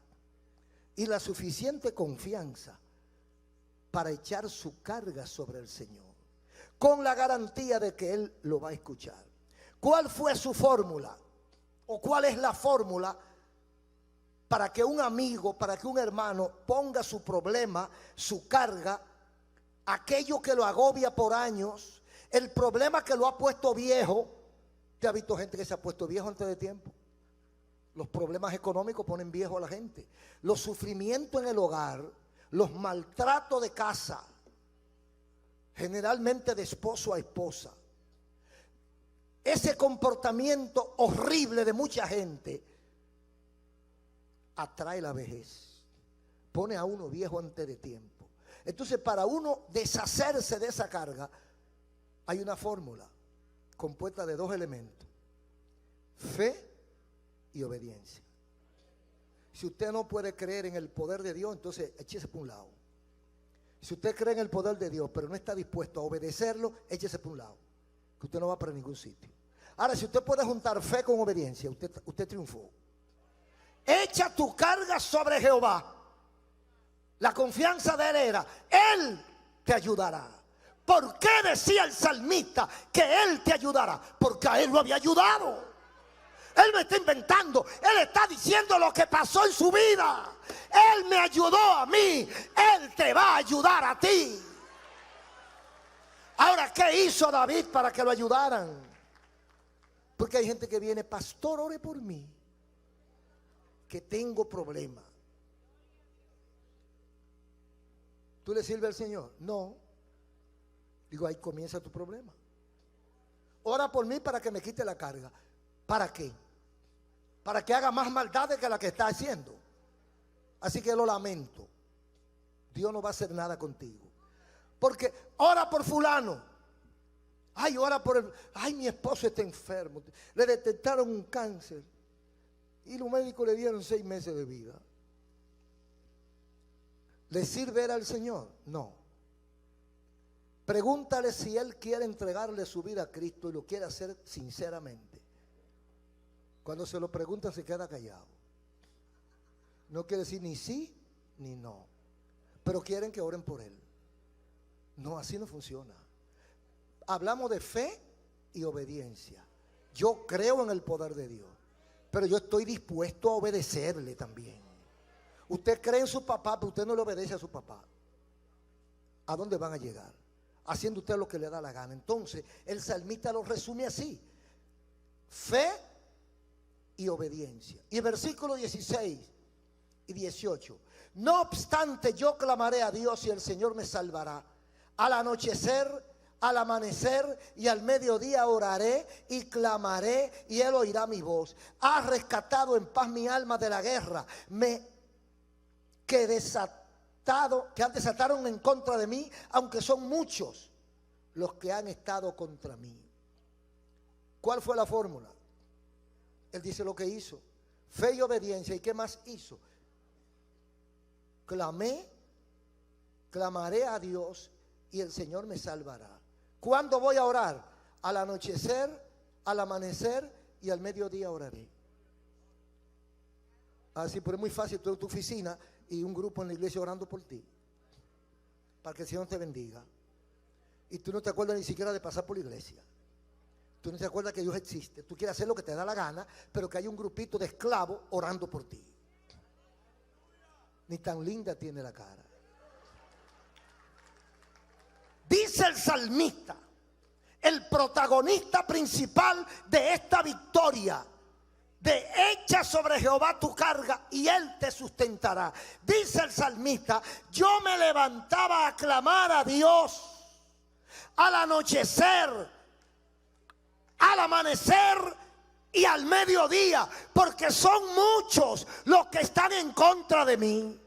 y la suficiente confianza para echar su carga sobre el Señor, con la garantía de que Él lo va a escuchar. ¿Cuál fue su fórmula? ¿O cuál es la fórmula para que un amigo, para que un hermano ponga su problema, su carga, aquello que lo agobia por años, el problema que lo ha puesto viejo? ¿Te ha visto gente que se ha puesto viejo antes de tiempo? Los problemas económicos ponen viejo a la gente. Los sufrimientos en el hogar, los maltratos de casa, generalmente de esposo a esposa. Ese comportamiento horrible de mucha gente atrae la vejez. Pone a uno viejo antes de tiempo. Entonces, para uno deshacerse de esa carga, hay una fórmula. compuesta de dos elementos: fe y obediencia. Si usted no puede creer en el poder de Dios, entonces échese por un lado. Si usted cree en el poder de Dios, pero no está dispuesto a obedecerlo, échese por un lado, que usted no va para ningún sitio. Ahora, si usted puede juntar fe con obediencia, usted triunfó. Echa tu carga sobre Jehová. La confianza de él era: él te ayudará. ¿Por qué decía el salmista que él te ayudará? Porque a él lo había ayudado. Él me está inventando. Él está diciendo lo que pasó en su vida. Él me ayudó a mí. Él te va a ayudar a ti. Ahora, ¿qué hizo David para que lo ayudaran? Porque hay gente que viene: pastor, ore por mí, que tengo problemas. ¿Tú le sirves al Señor? No. Digo, ahí comienza tu problema. Ora por mí para que me quite la carga. ¿Para qué? Para que haga más maldades que la que está haciendo. Así que lo lamento. Dios no va a hacer nada contigo. Porque ora por fulano. Ay, ora por el... Ay, mi esposo está enfermo. Le detectaron un cáncer. Y los médicos le dieron 6 meses de vida. ¿Le sirve él al Señor? No. Pregúntale si él quiere entregarle su vida a Cristo y lo quiere hacer sinceramente. Cuando se lo preguntan se queda callado. No quiere decir ni sí ni no. Pero quieren que oren por él. No, así no funciona. Hablamos de fe y obediencia. Yo creo en el poder de Dios, pero yo estoy dispuesto a obedecerle también. Usted cree en su papá, pero usted no le obedece a su papá. ¿A dónde van a llegar? Haciendo usted lo que le da la gana. Entonces, el salmista lo resume así: fe y obediencia. Y el versículo 16 y 18: no obstante, yo clamaré a Dios y el Señor me salvará. Al anochecer, al amanecer y al mediodía oraré y clamaré y él oirá mi voz. Ha rescatado en paz mi alma de la guerra, que desataron en contra de mí, aunque son muchos los que han estado contra mí. ¿Cuál fue la fórmula? Él dice lo que hizo: fe y obediencia. ¿Y qué más hizo? Clamaré a Dios y el Señor me salvará. ¿Cuándo voy a orar? Al anochecer, al amanecer y al mediodía oraré. Así, pero es muy fácil, tú en tu oficina y un grupo en la iglesia orando por ti, para que el Señor te bendiga. Y tú no te acuerdas ni siquiera de pasar por la iglesia. Tú no te acuerdas que Dios existe. Tú quieres hacer lo que te da la gana, pero que hay un grupito de esclavos orando por ti. Ni tan linda tiene la cara. Dice el salmista, el protagonista principal de esta victoria: de echa sobre Jehová tu carga y él te sustentará. Dice el salmista: yo me levantaba a clamar a Dios al anochecer, al amanecer y al mediodía, porque son muchos los que están en contra de mí.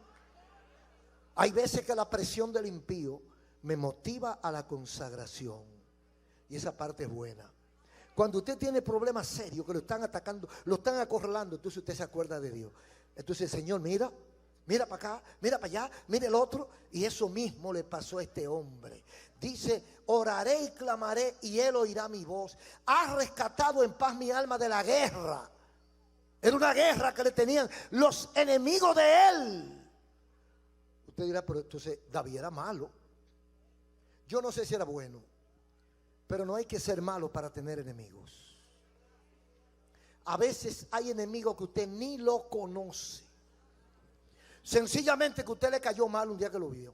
Hay veces que la presión del impío me motiva a la consagración, y esa parte es buena. Cuando usted tiene problemas serios que lo están atacando, lo están acorralando, entonces usted se acuerda de Dios. Entonces, Señor, mira para acá, mira para allá, mira el otro. Y eso mismo le pasó a este hombre. Dice: oraré y clamaré y él oirá mi voz. Ha rescatado en paz mi alma de la guerra. Era una guerra que le tenían los enemigos de él. Usted dirá: pero entonces David era malo. Yo no sé si era bueno, pero no hay que ser malo para tener enemigos. A veces hay enemigos que usted ni lo conoce. Sencillamente que usted le cayó mal un día que lo vio.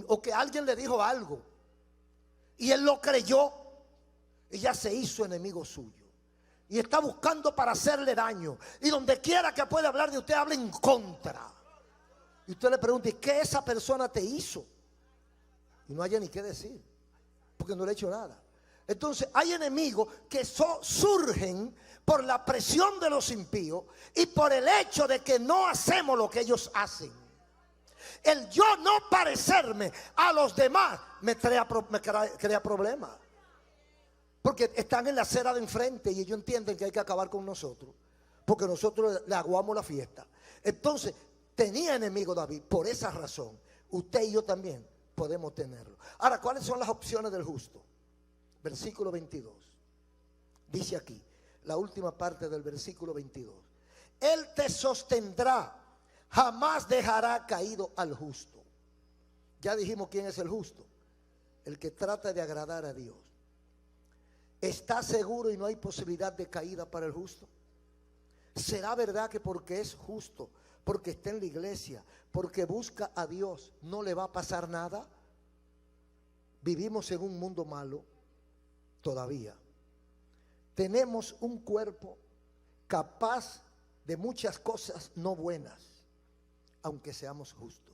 O que alguien le dijo algo y él lo creyó y ya se hizo enemigo suyo. Y está buscando para hacerle daño. Y donde quiera que pueda hablar de usted, habla en contra. Y usted le pregunta: ¿y qué esa persona te hizo? Y no haya ni qué decir, porque no le ha hecho nada. Entonces hay enemigos que surgen por la presión de los impíos y por el hecho de que no hacemos lo que ellos hacen. El yo no parecerme a los demás me crea problemas. Porque están en la acera de enfrente y ellos entienden que hay que acabar con nosotros, porque nosotros le aguamos la fiesta. Entonces, tenía enemigo David por esa razón. Usted y yo también podemos tenerlo. Ahora, ¿cuáles son las opciones del justo? Versículo 22. Dice aquí, la última parte del versículo 22. Él te sostendrá, jamás dejará caído al justo. Ya dijimos quién es el justo. El que trata de agradar a Dios. ¿Está seguro y no hay posibilidad de caída para el justo? ¿Será verdad que porque es justo, porque está en la iglesia, porque busca a Dios, no le va a pasar nada? Vivimos en un mundo malo todavía. Tenemos un cuerpo capaz de muchas cosas no buenas, aunque seamos justos.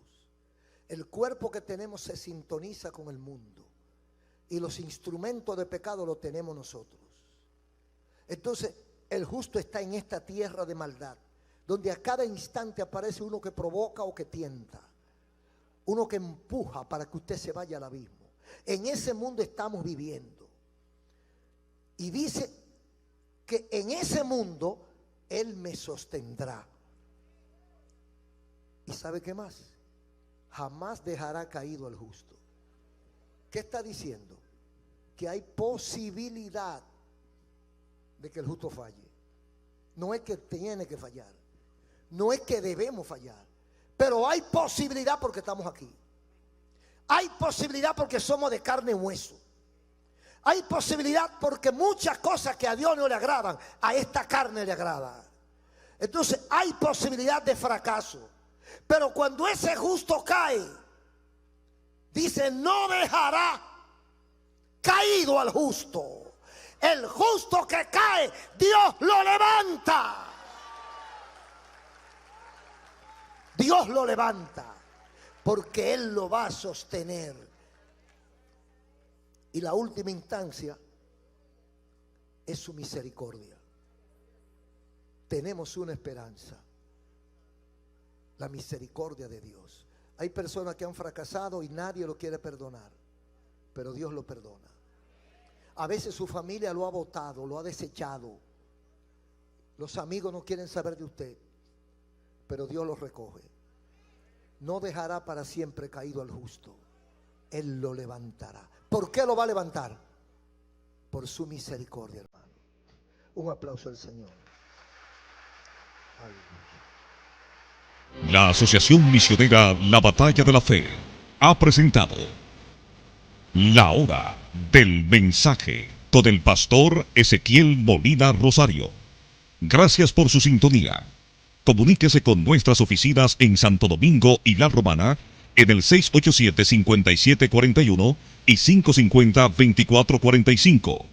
El cuerpo que tenemos se sintoniza con el mundo y los instrumentos de pecado los tenemos nosotros. Entonces, el justo está en esta tierra de maldad, donde a cada instante aparece uno que provoca o que tienta, uno que empuja para que usted se vaya al abismo. En ese mundo estamos viviendo. Y dice que en ese mundo Él me sostendrá. ¿Y sabe qué más? Jamás dejará caído al justo. ¿Qué está diciendo? Que hay posibilidad de que el justo falle. No es que tiene que fallar, no es que debemos fallar, pero hay posibilidad porque estamos aquí. Hay posibilidad porque somos de carne y hueso. Hay posibilidad porque muchas cosas que a Dios no le agradan, a esta carne le agradan. Entonces hay posibilidad de fracaso. Pero cuando ese justo cae, dice, no dejará caído al justo. El justo que cae, Dios lo levanta. Dios lo levanta, porque Él lo va a sostener. Y la última instancia es su misericordia. Tenemos una esperanza: la misericordia de Dios. Hay personas que han fracasado y nadie lo quiere perdonar, pero Dios lo perdona. A veces su familia lo ha botado, lo ha desechado. Los amigos no quieren saber de usted, pero Dios lo recoge. No dejará para siempre caído al justo. Él lo levantará. ¿Por qué lo va a levantar? Por su misericordia, hermano. Un aplauso al Señor. Aleluya. La Asociación Misionera La Batalla de la Fe ha presentado La Hora del Mensaje con el pastor Ezequiel Molina Rosario. Gracias por su sintonía. Comuníquese con nuestras oficinas en Santo Domingo y La Romana en el 687-5741 y 550-2445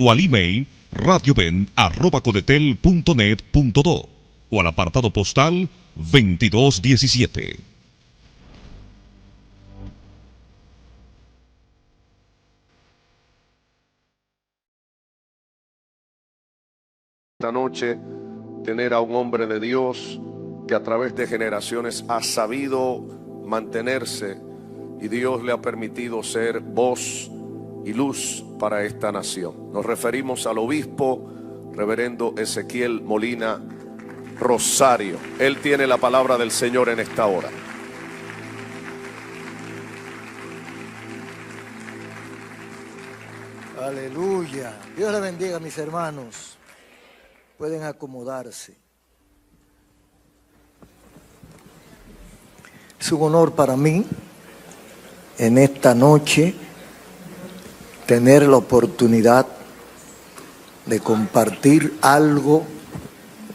o al email radioven@codetel.net.do o al apartado postal 2217. Esta noche tener a un hombre de Dios que a través de generaciones ha sabido mantenerse y Dios le ha permitido ser voz y luz para esta nación. Nos referimos al obispo reverendo Ezequiel Molina Rosario. Él tiene la palabra del Señor en esta hora. Aleluya. Dios le bendiga, mis hermanos. Pueden acomodarse. Es un honor para mí en esta noche tener la oportunidad de compartir algo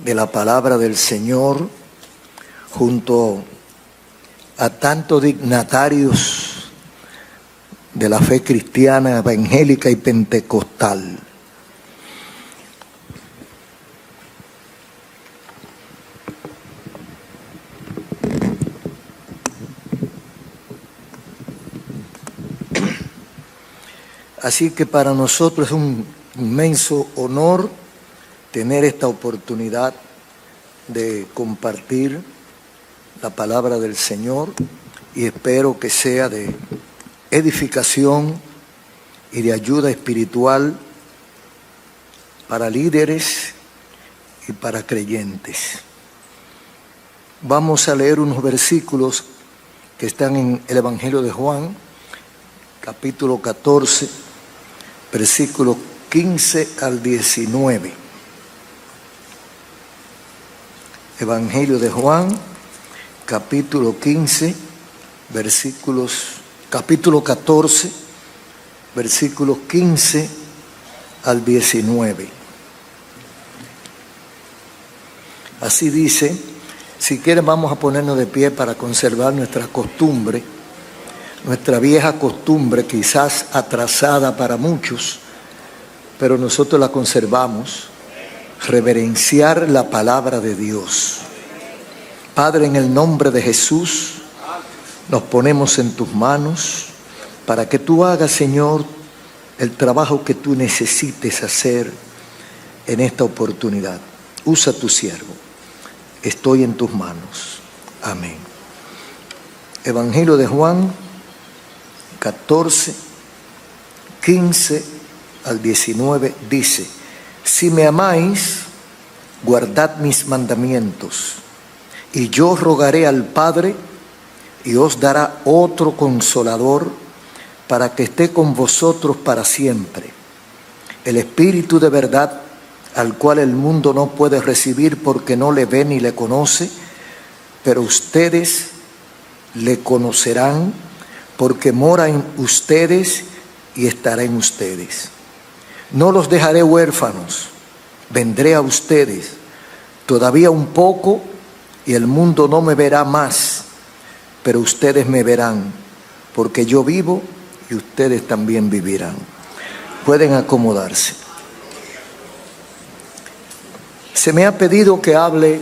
de la palabra del Señor junto a tantos dignatarios de la fe cristiana, evangélica y pentecostal. Así que para nosotros es un inmenso honor tener esta oportunidad de compartir la palabra del Señor y espero que sea de edificación y de ayuda espiritual para líderes y para creyentes. Vamos a leer unos versículos que están en el Evangelio de Juan, capítulo 14, versículos 15 al 19. Evangelio de Juan, capítulo 15, capítulo 14, versículos 15 al 19. Así dice. Si quieren, vamos a ponernos de pie para conservar nuestra costumbre, nuestra vieja costumbre, quizás atrasada para muchos, pero nosotros la conservamos, reverenciar la palabra de Dios. Padre, en el nombre de Jesús, nos ponemos en tus manos para que tú hagas, Señor, el trabajo que tú necesites hacer en esta oportunidad. Usa a tu siervo. Estoy en tus manos. Amén. Evangelio de Juan 14, 15 al 19 dice: si me amáis, guardad mis mandamientos, y yo rogaré al Padre, y os dará otro Consolador, para que esté con vosotros para siempre, el Espíritu de verdad, al cual el mundo no puede recibir porque no le ve ni le conoce, pero ustedes le conocerán porque mora en ustedes y estará en ustedes. No los dejaré huérfanos, vendré a ustedes. Todavía un poco y el mundo no me verá más, pero ustedes me verán, porque yo vivo y ustedes también vivirán. Pueden acomodarse. Se me ha pedido que hable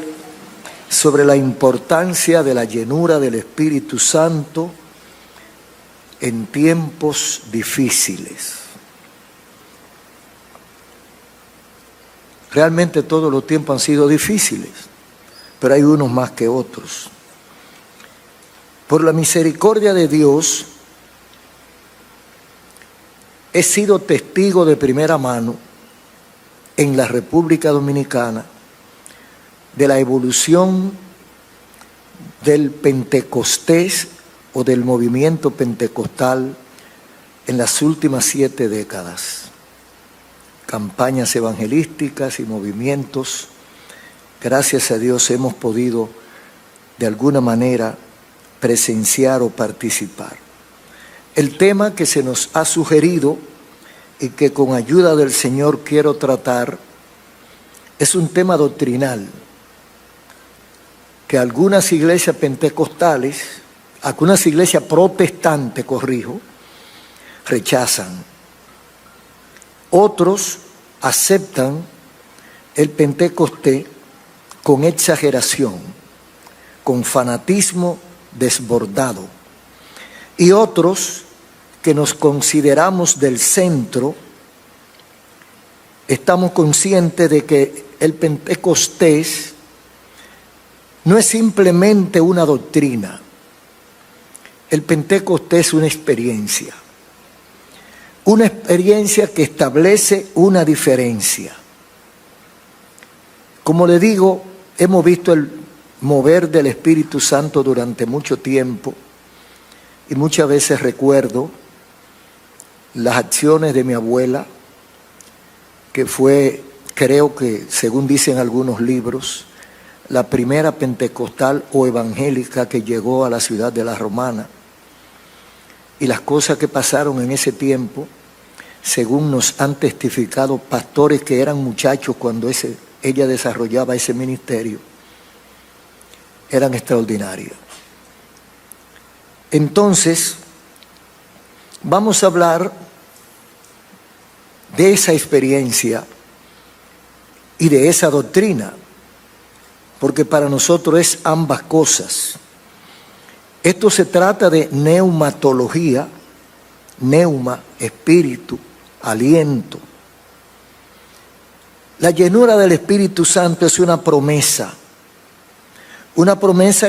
sobre la importancia de la llenura del Espíritu Santo en tiempos difíciles. Realmente todos los tiempos han sido difíciles, pero hay unos más que otros. Por la misericordia de Dios, he sido testigo de primera mano en la República Dominicana de la evolución del Pentecostés o del movimiento pentecostal en las últimas 7 décadas. Campañas evangelísticas y movimientos, gracias a Dios hemos podido de alguna manera presenciar o participar. El tema que se nos ha sugerido y que con ayuda del Señor quiero tratar es un tema doctrinal que algunas iglesias pentecostales, algunas iglesias protestantes, rechazan. Otros aceptan el Pentecostés con exageración, con fanatismo desbordado. Y otros que nos consideramos del centro, estamos conscientes de que el Pentecostés no es simplemente una doctrina. El Pentecostés es una experiencia que establece una diferencia. Como le digo, hemos visto el mover del Espíritu Santo durante mucho tiempo y muchas veces recuerdo las acciones de mi abuela, que fue, creo que según dicen algunos libros, la primera pentecostal o evangélica que llegó a la ciudad de La Romana. Y las cosas que pasaron en ese tiempo, según nos han testificado pastores que eran muchachos cuando ella desarrollaba ese ministerio, eran extraordinarias. Entonces, vamos a hablar de esa experiencia y de esa doctrina, porque para nosotros es ambas cosas. Esto se trata de neumatología, neuma, espíritu, aliento. La llenura del Espíritu Santo es una promesa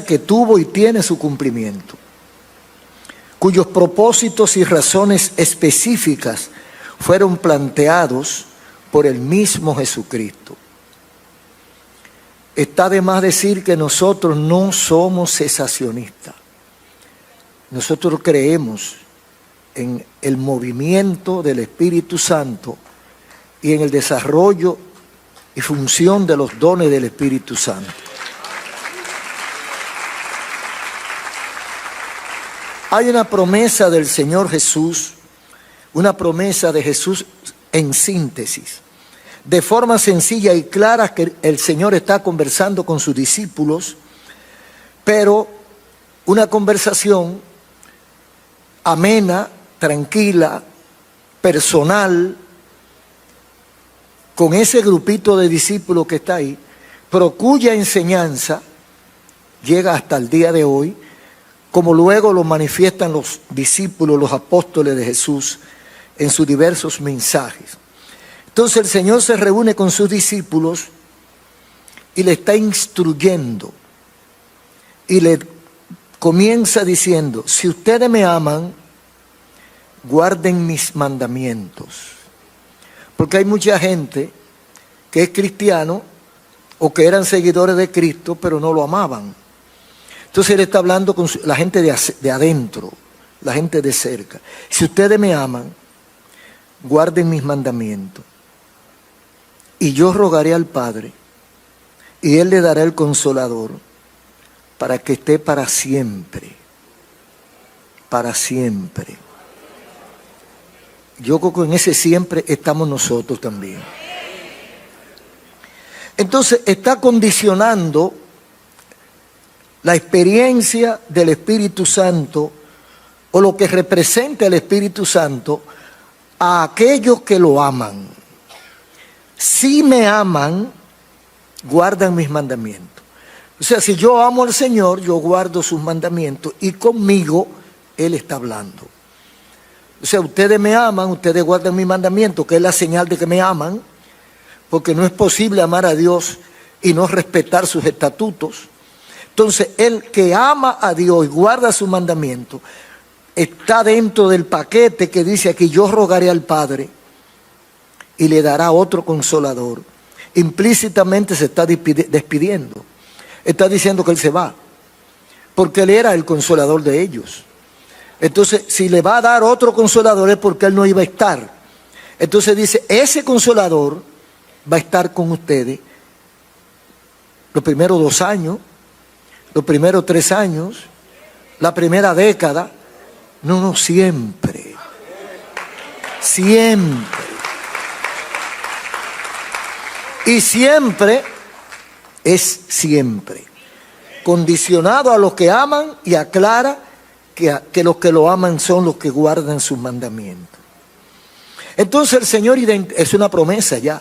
que tuvo y tiene su cumplimiento, cuyos propósitos y razones específicas fueron planteados por el mismo Jesucristo. Está de más decir que nosotros no somos cesacionistas. Nosotros creemos en el movimiento del Espíritu Santo y en el desarrollo y función de los dones del Espíritu Santo. Hay una promesa del Señor Jesús, una promesa de Jesús en síntesis. De forma sencilla y clara que el Señor está conversando con sus discípulos, pero una conversación amena, tranquila, personal, con ese grupito de discípulos que está ahí, pero cuya enseñanza llega hasta el día de hoy, como luego lo manifiestan los discípulos, los apóstoles de Jesús, en sus diversos mensajes. Entonces el Señor se reúne con sus discípulos y le está instruyendo y le comienza diciendo: si ustedes me aman, guarden mis mandamientos. Porque hay mucha gente que es cristiano o que eran seguidores de Cristo, pero no lo amaban. Entonces él está hablando con la gente de adentro, la gente de cerca. Si ustedes me aman, guarden mis mandamientos. Y yo rogaré al Padre, y Él le dará el Consolador, para que esté para siempre. Para siempre. Yo creo que en ese siempre estamos nosotros también. Entonces está condicionando la experiencia del Espíritu Santo, o lo que representa el Espíritu Santo, a aquellos que lo aman. Si me aman, guardan mis mandamientos. O sea, si yo amo al Señor, yo guardo sus mandamientos y conmigo Él está hablando. O sea, ustedes me aman, ustedes guardan mis mandamientos, que es la señal de que me aman, porque no es posible amar a Dios y no respetar sus estatutos. Entonces, el que ama a Dios y guarda sus mandamientos está dentro del paquete que dice aquí: yo rogaré al Padre y le dará otro Consolador. Implícitamente se está despidiendo. Está diciendo que Él se va, porque Él era el Consolador de ellos. Entonces, si le va a dar otro Consolador es porque Él no iba a estar. Entonces dice: ese Consolador va a estar con ustedes los primeros 2 años, los primeros 3 años, la primera década. No, siempre. Siempre. Y siempre es siempre. Condicionado a los que aman, y aclara que los que lo aman son los que guardan sus mandamientos. Entonces el Señor es una promesa ya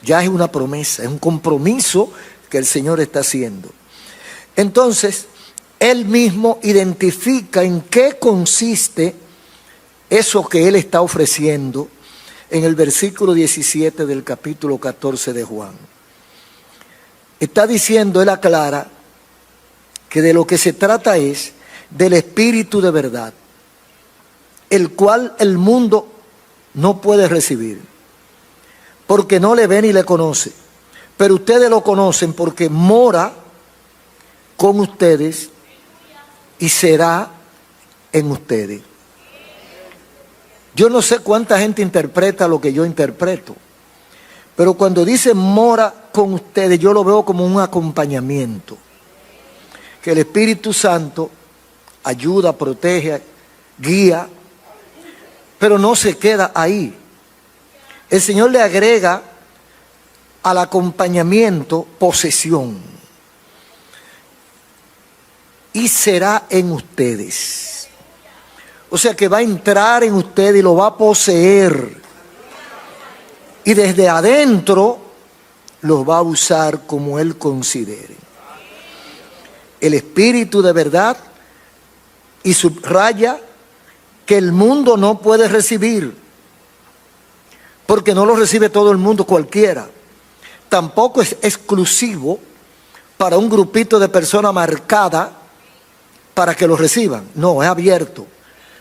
es una promesa, es un compromiso que el Señor está haciendo. Entonces, Él mismo identifica en qué consiste eso que Él está ofreciendo en el versículo 17 del capítulo 14 de Juan. Está diciendo, Él aclara, que de lo que se trata es del Espíritu de verdad, el cual el mundo no puede recibir, porque no le ve ni le conoce. Pero ustedes lo conocen porque mora con ustedes y será en ustedes. Yo no sé cuánta gente interpreta lo que yo interpreto, pero cuando dice mora con ustedes, yo lo veo como un acompañamiento, que el Espíritu Santo ayuda, protege, guía, pero no se queda ahí. El Señor le agrega al acompañamiento posesión. Y será en ustedes. O sea que va a entrar en ustedes y lo va a poseer. Y desde adentro los va a usar como Él considere. El Espíritu de verdad, y subraya que el mundo no puede recibir, porque no lo recibe todo el mundo, cualquiera. Tampoco es exclusivo para un grupito de personas marcada para que lo reciban. No, es abierto,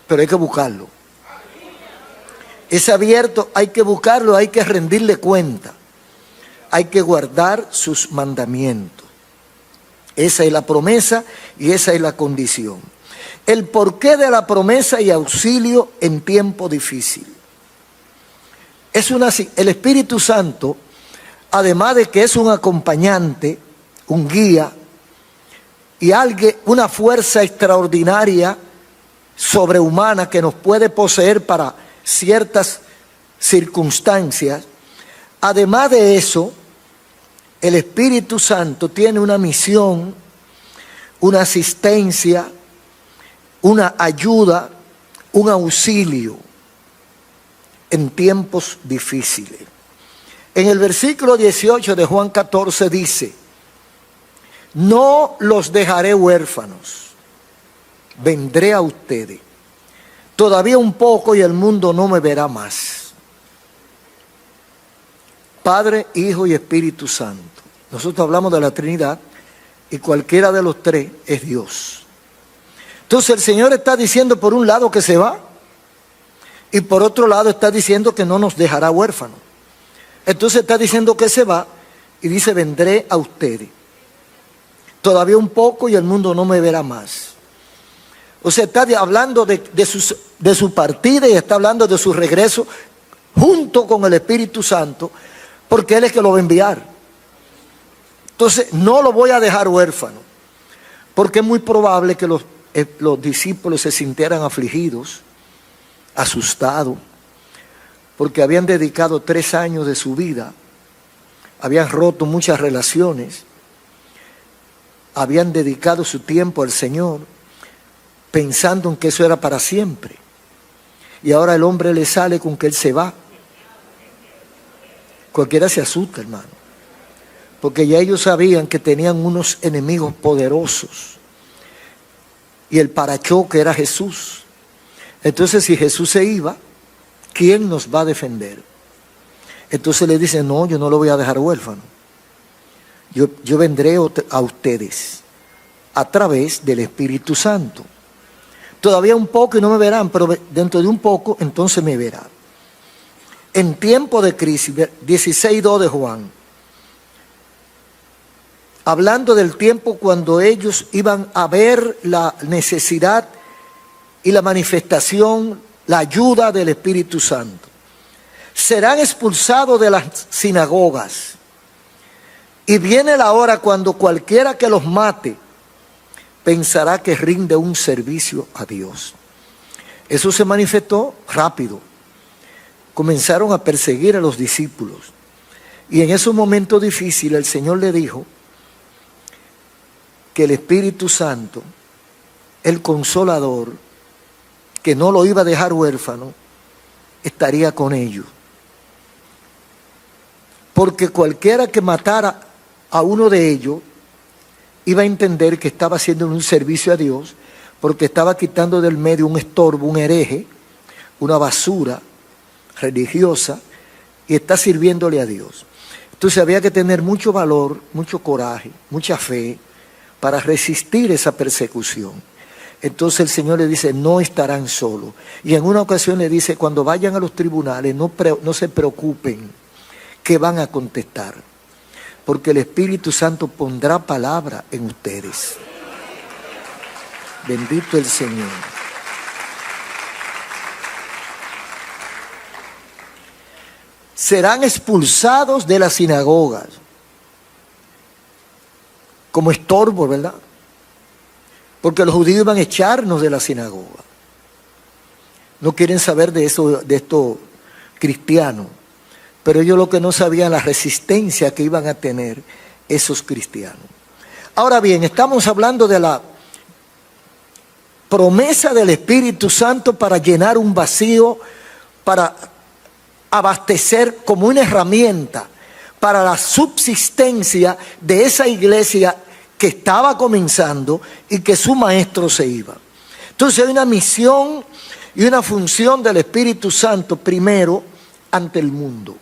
pero hay que buscarlo. Es abierto, hay que buscarlo, hay que rendirle cuenta. Hay que guardar sus mandamientos. Esa es la promesa y esa es la condición. El porqué de la promesa y auxilio en tiempo difícil. El Espíritu Santo, además de que es un acompañante, un guía y una fuerza extraordinaria, sobrehumana que nos puede poseer para ciertas circunstancias, además de eso, el Espíritu Santo tiene una misión, una asistencia, una ayuda, un auxilio en tiempos difíciles. En el versículo 18 de Juan 14 dice: no los dejaré huérfanos, vendré a ustedes. Todavía un poco y el mundo no me verá más. Padre, Hijo y Espíritu Santo. Nosotros hablamos de la Trinidad y cualquiera de los tres es Dios. Entonces el Señor está diciendo por un lado que se va y por otro lado está diciendo que no nos dejará huérfanos. Entonces está diciendo que se va y dice: vendré a ustedes. Todavía un poco y el mundo no me verá más. O sea, está hablando de su partida y está hablando de su regreso junto con el Espíritu Santo, porque Él es que lo va a enviar. Entonces no lo voy a dejar huérfano, porque es muy probable que los discípulos se sintieran afligidos, asustados, porque habían dedicado 3 años de su vida, habían roto muchas relaciones, habían dedicado su tiempo al Señor, pensando en que eso era para siempre. Y ahora el hombre le sale con que Él se va. Cualquiera se asusta, hermano, porque ya ellos sabían que tenían unos enemigos poderosos y el parachoque era Jesús. Entonces, si Jesús se iba, ¿quién nos va a defender? Entonces le dicen: no, yo no lo voy a dejar huérfano. Yo vendré a ustedes a través del Espíritu Santo. Todavía un poco y no me verán, pero dentro de un poco entonces me verán. En tiempo de crisis, 16:2 de Juan, hablando del tiempo cuando ellos iban a ver la necesidad y la manifestación, la ayuda del Espíritu Santo. Serán expulsados de las sinagogas. Y viene la hora cuando cualquiera que los mate pensará que rinde un servicio a Dios. Eso se manifestó rápido. Comenzaron a perseguir a los discípulos. Y en esos momentos difíciles el Señor le dijo que el Espíritu Santo, el Consolador, que no lo iba a dejar huérfano, estaría con ellos. Porque cualquiera que matara a uno de ellos iba a entender que estaba haciendo un servicio a Dios, porque estaba quitando del medio un estorbo, un hereje, una basura religiosa, y está sirviéndole a Dios. Entonces había que tener mucho valor, mucho coraje, mucha fe para resistir esa persecución. Entonces el Señor le dice: no estarán solos. Y en una ocasión le dice: cuando vayan a los tribunales, no se preocupen que van a contestar, porque el Espíritu Santo pondrá palabra en ustedes. Bendito el Señor. Serán expulsados de las sinagogas como estorbo, ¿verdad? Porque los judíos iban a echarnos de la sinagoga. No quieren saber de eso, de estos cristianos. Pero ellos lo que no sabían, la resistencia que iban a tener esos cristianos. Ahora bien, estamos hablando de la promesa del Espíritu Santo para llenar un vacío, para abastecer como una herramienta para la subsistencia de esa iglesia que estaba comenzando y que su maestro se iba. Entonces hay una misión y una función del Espíritu Santo primero ante el mundo.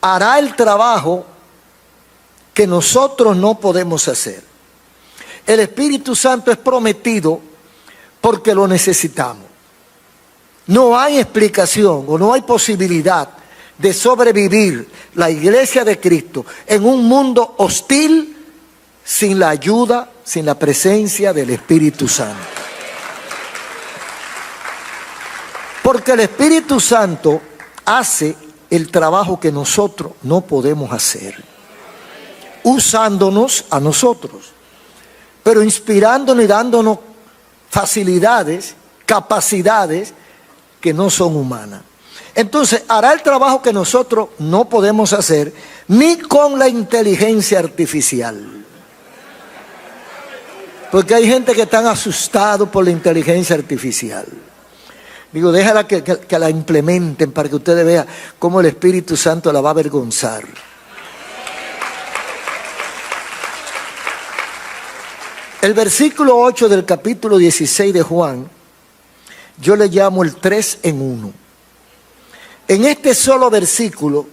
Hará el trabajo que nosotros no podemos hacer. El Espíritu Santo es prometido porque lo necesitamos. No hay explicación o no hay posibilidad de sobrevivir la iglesia de Cristo en un mundo hostil sin la ayuda, sin la presencia del Espíritu Santo. Porque el Espíritu Santo hace el trabajo que nosotros no podemos hacer, usándonos a nosotros, pero inspirándonos y dándonos facilidades, capacidades que no son humanas. Entonces hará el trabajo que nosotros no podemos hacer ni con la inteligencia artificial. Porque hay gente que está asustado por la inteligencia artificial. Digo, déjala que la implementen para que ustedes vean cómo el Espíritu Santo la va a avergonzar. El versículo 8 del capítulo 16 de Juan, yo le llamo el 3 en 1. En este solo versículo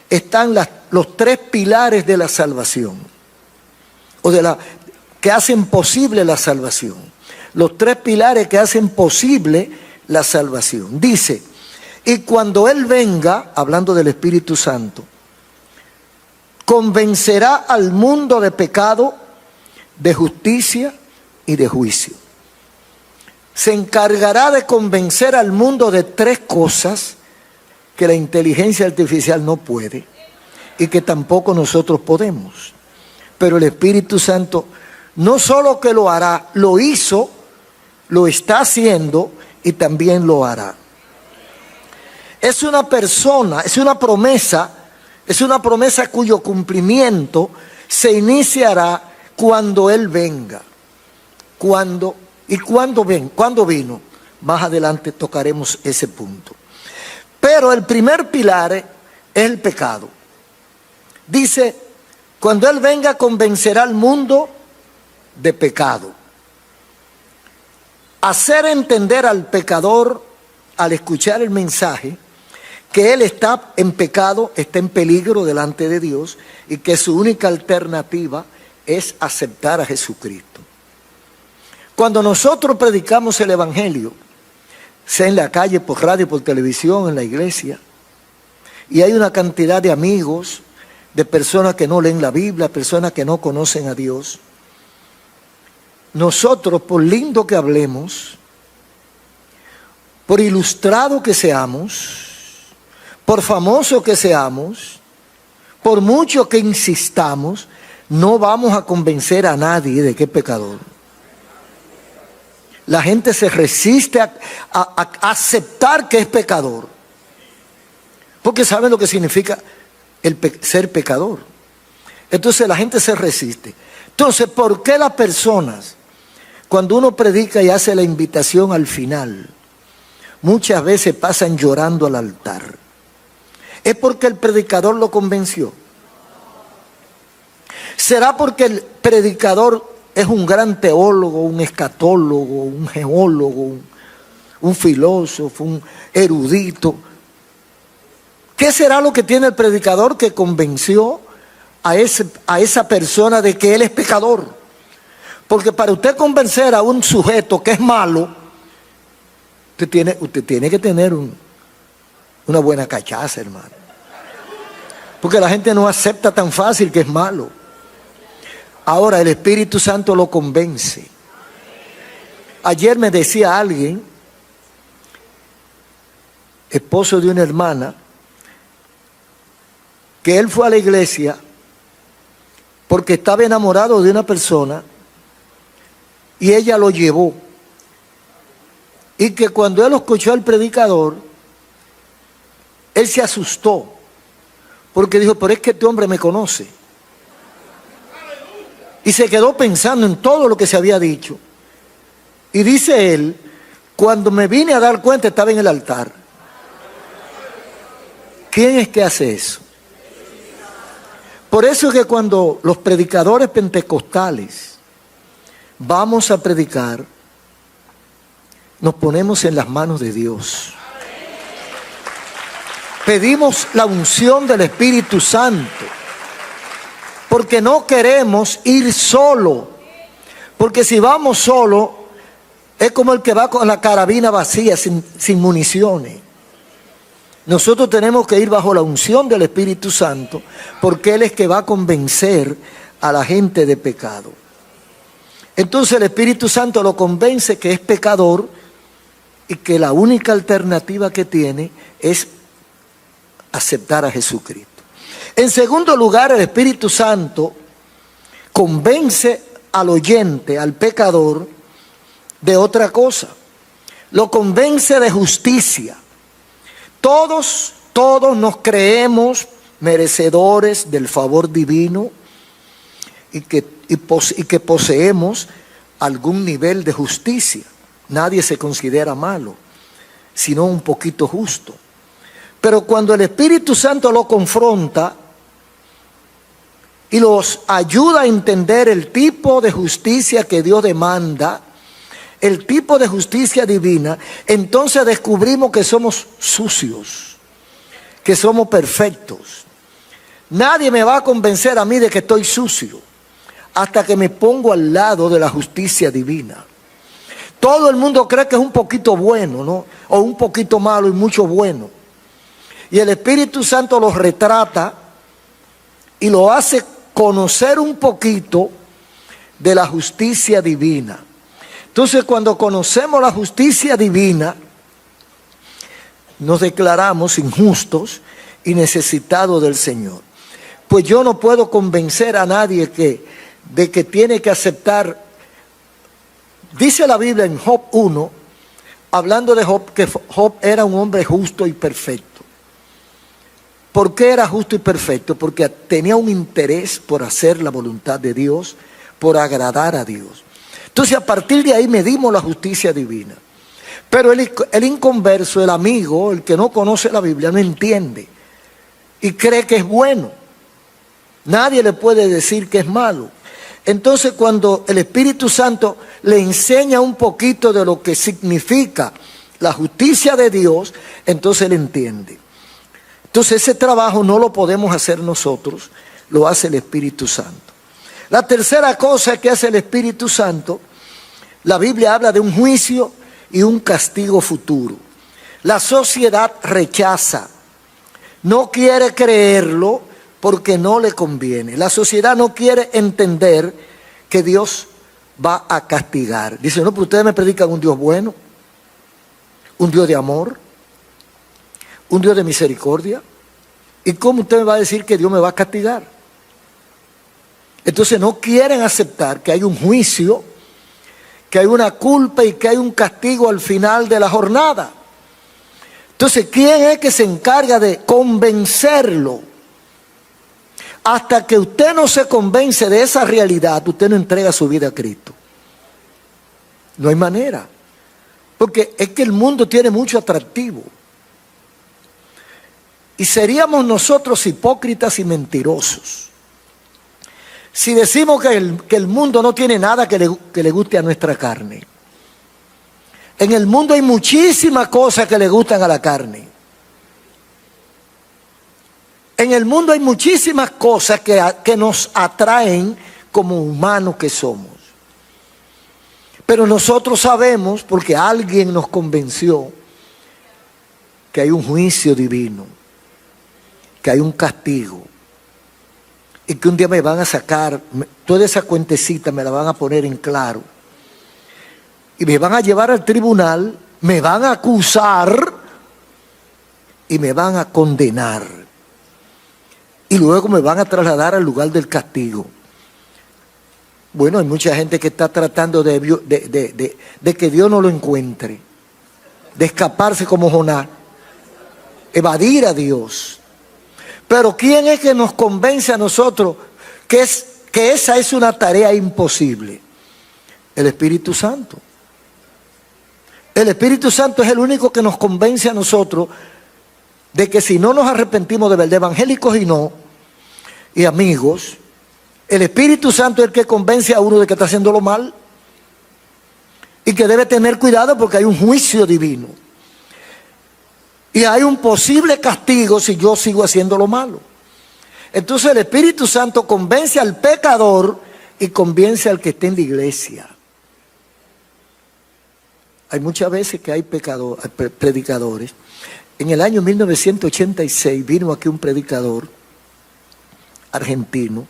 están los tres pilares de la salvación, o que hacen posible la salvación. Los tres pilares que hacen posible la salvación. Dice, y cuando Él venga, hablando del Espíritu Santo, convencerá al mundo de pecado, de justicia y de juicio. Se encargará de convencer al mundo de tres cosas que la inteligencia artificial no puede y que tampoco nosotros podemos. Pero el Espíritu Santo no solo que lo hará, lo hizo, lo está haciendo y también lo hará. Es una persona, es una promesa cuyo cumplimiento se iniciará cuando Él venga. ¿Cuándo vino? Más adelante tocaremos ese punto. Pero el primer pilar es el pecado. Dice, cuando Él venga convencerá al mundo de pecado. Hacer entender al pecador, al escuchar el mensaje, que él está en pecado, está en peligro delante de Dios y que su única alternativa es aceptar a Jesucristo. Cuando nosotros predicamos el Evangelio, sea en la calle, por radio, por televisión, en la iglesia, y hay una cantidad de amigos, de personas que no leen la Biblia, personas que no conocen a Dios, nosotros, por lindo que hablemos, por ilustrado que seamos, por famoso que seamos, por mucho que insistamos, no vamos a convencer a nadie de que es pecador. La gente se resiste a aceptar que es pecador, porque saben lo que significa ser pecador. Entonces la gente se resiste. Entonces, ¿por qué las personas, cuando uno predica y hace la invitación al final, muchas veces pasan llorando al altar? ¿Es porque el predicador lo convenció? ¿Será porque el predicador es un gran teólogo, un escatólogo, un geólogo, un filósofo, un erudito? ¿Qué será lo que tiene el predicador que convenció a esa persona de que él es pecador? Porque para usted convencer a un sujeto que es malo, usted tiene que tener una buena cachaza, hermano. Porque la gente no acepta tan fácil que es malo. Ahora el Espíritu Santo lo convence. Ayer me decía alguien, esposo de una hermana, que él fue a la iglesia porque estaba enamorado de una persona y ella lo llevó. Y que cuando él escuchó al predicador, él se asustó porque dijo, pero es que este hombre me conoce. Y se quedó pensando en todo lo que se había dicho. Y dice él, cuando me vine a dar cuenta estaba en el altar. ¿Quién es que hace eso? Por eso es que cuando los predicadores pentecostales vamos a predicar, nos ponemos en las manos de Dios. Pedimos la unción del Espíritu Santo. Porque no queremos ir solo. Porque si vamos solo, Es como el que va con la carabina vacía, sin municiones. Nosotros tenemos que ir bajo la unción del Espíritu Santo, porque Él es que va a convencer a la gente de pecado. Entonces el Espíritu Santo lo convence que es pecador y que la única alternativa que tiene es aceptar a Jesucristo. En segundo lugar, el Espíritu Santo convence al oyente, al pecador, de otra cosa. Lo convence de justicia. Todos nos creemos merecedores del favor divino y que poseemos algún nivel de justicia. Nadie se considera malo, sino un poquito justo. Pero cuando el Espíritu Santo lo confronta y los ayuda a entender el tipo de justicia que Dios demanda, el tipo de justicia divina, entonces descubrimos que somos sucios, que somos perfectos. Nadie me va a convencer a mí de que estoy sucio hasta que me pongo al lado de la justicia divina. Todo el mundo cree que es un poquito bueno, ¿no? O un poquito malo y mucho bueno. Y el Espíritu Santo los retrata y lo hace conocer un poquito de la justicia divina. Entonces, cuando conocemos la justicia divina, nos declaramos injustos y necesitados del Señor. Pues yo no puedo convencer a nadie de que tiene que aceptar. Dice la Biblia en Job 1, hablando de Job, que Job era un hombre justo y perfecto. ¿Por qué era justo y perfecto? Porque tenía un interés por hacer la voluntad de Dios, por agradar a Dios. Entonces, a partir de ahí medimos la justicia divina. Pero el inconverso, el amigo, el que no conoce la Biblia, no entiende y cree que es bueno. Nadie le puede decir que es malo. Entonces, cuando el Espíritu Santo le enseña un poquito de lo que significa la justicia de Dios, entonces él entiende. Entonces, ese trabajo no lo podemos hacer nosotros, lo hace el Espíritu Santo. La tercera cosa que hace el Espíritu Santo, la Biblia habla de un juicio y un castigo futuro. La sociedad rechaza, no quiere creerlo porque no le conviene. La sociedad no quiere entender que Dios va a castigar. Dice, no, pero ustedes me predican un Dios bueno, un Dios de amor, un Dios de misericordia. ¿Y cómo usted me va a decir que Dios me va a castigar? Entonces no quieren aceptar que hay un juicio, que hay una culpa y que hay un castigo al final de la jornada. Entonces, ¿quién es que se encarga de convencerlo? Hasta que usted no se convence de esa realidad, usted no entrega su vida a Cristo. No hay manera. Porque es que el mundo tiene mucho atractivo. Y seríamos nosotros hipócritas y mentirosos si decimos que el mundo no tiene nada que le guste a nuestra carne. En el mundo hay muchísimas cosas que le gustan a la carne. En el mundo hay muchísimas cosas que nos atraen como humanos que somos. Pero nosotros sabemos, porque alguien nos convenció, que hay un juicio divino, que hay un castigo, y que un día me van a sacar, toda esa cuentecita me la van a poner en claro, y me van a llevar al tribunal, me van a acusar y me van a condenar, y luego me van a trasladar al lugar del castigo. Bueno, hay mucha gente que está tratando de que Dios no lo encuentre, de escaparse como Jonás, evadir a Dios. Pero ¿quién es que nos convence a nosotros que esa es una tarea imposible? El Espíritu Santo. El Espíritu Santo es el único que nos convence a nosotros de que si no nos arrepentimos de verdad, evangélicos y amigos, el Espíritu Santo es el que convence a uno de que está haciéndolo mal y que debe tener cuidado porque hay un juicio divino. Y hay un posible castigo si yo sigo haciendo lo malo. Entonces el Espíritu Santo convence al pecador y convence al que esté en la iglesia. Hay muchas veces que hay predicadores. En el año 1986 vino aquí un predicador argentino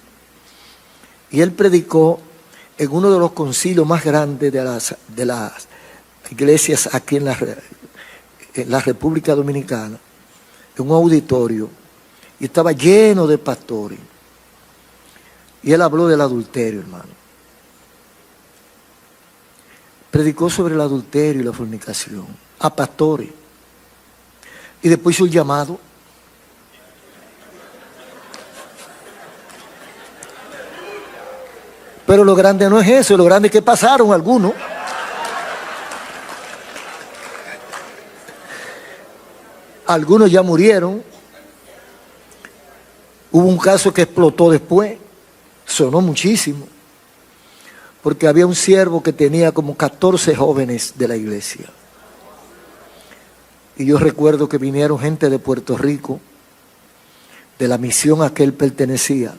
y él predicó en uno de los concilios más grandes de las iglesias aquí en la República Dominicana, en un auditorio, y estaba lleno de pastores. Y él habló del adulterio, hermano. Predicó sobre el adulterio y la fornicación a pastores. Y después hizo el llamado. Pero lo grande no es eso, lo grande es que pasaron algunos. Algunos ya murieron. Hubo un caso que explotó después, sonó muchísimo, porque había un siervo que tenía como 14 jóvenes de la iglesia. Y yo recuerdo que vinieron gente de Puerto Rico, de la misión a que él pertenecía,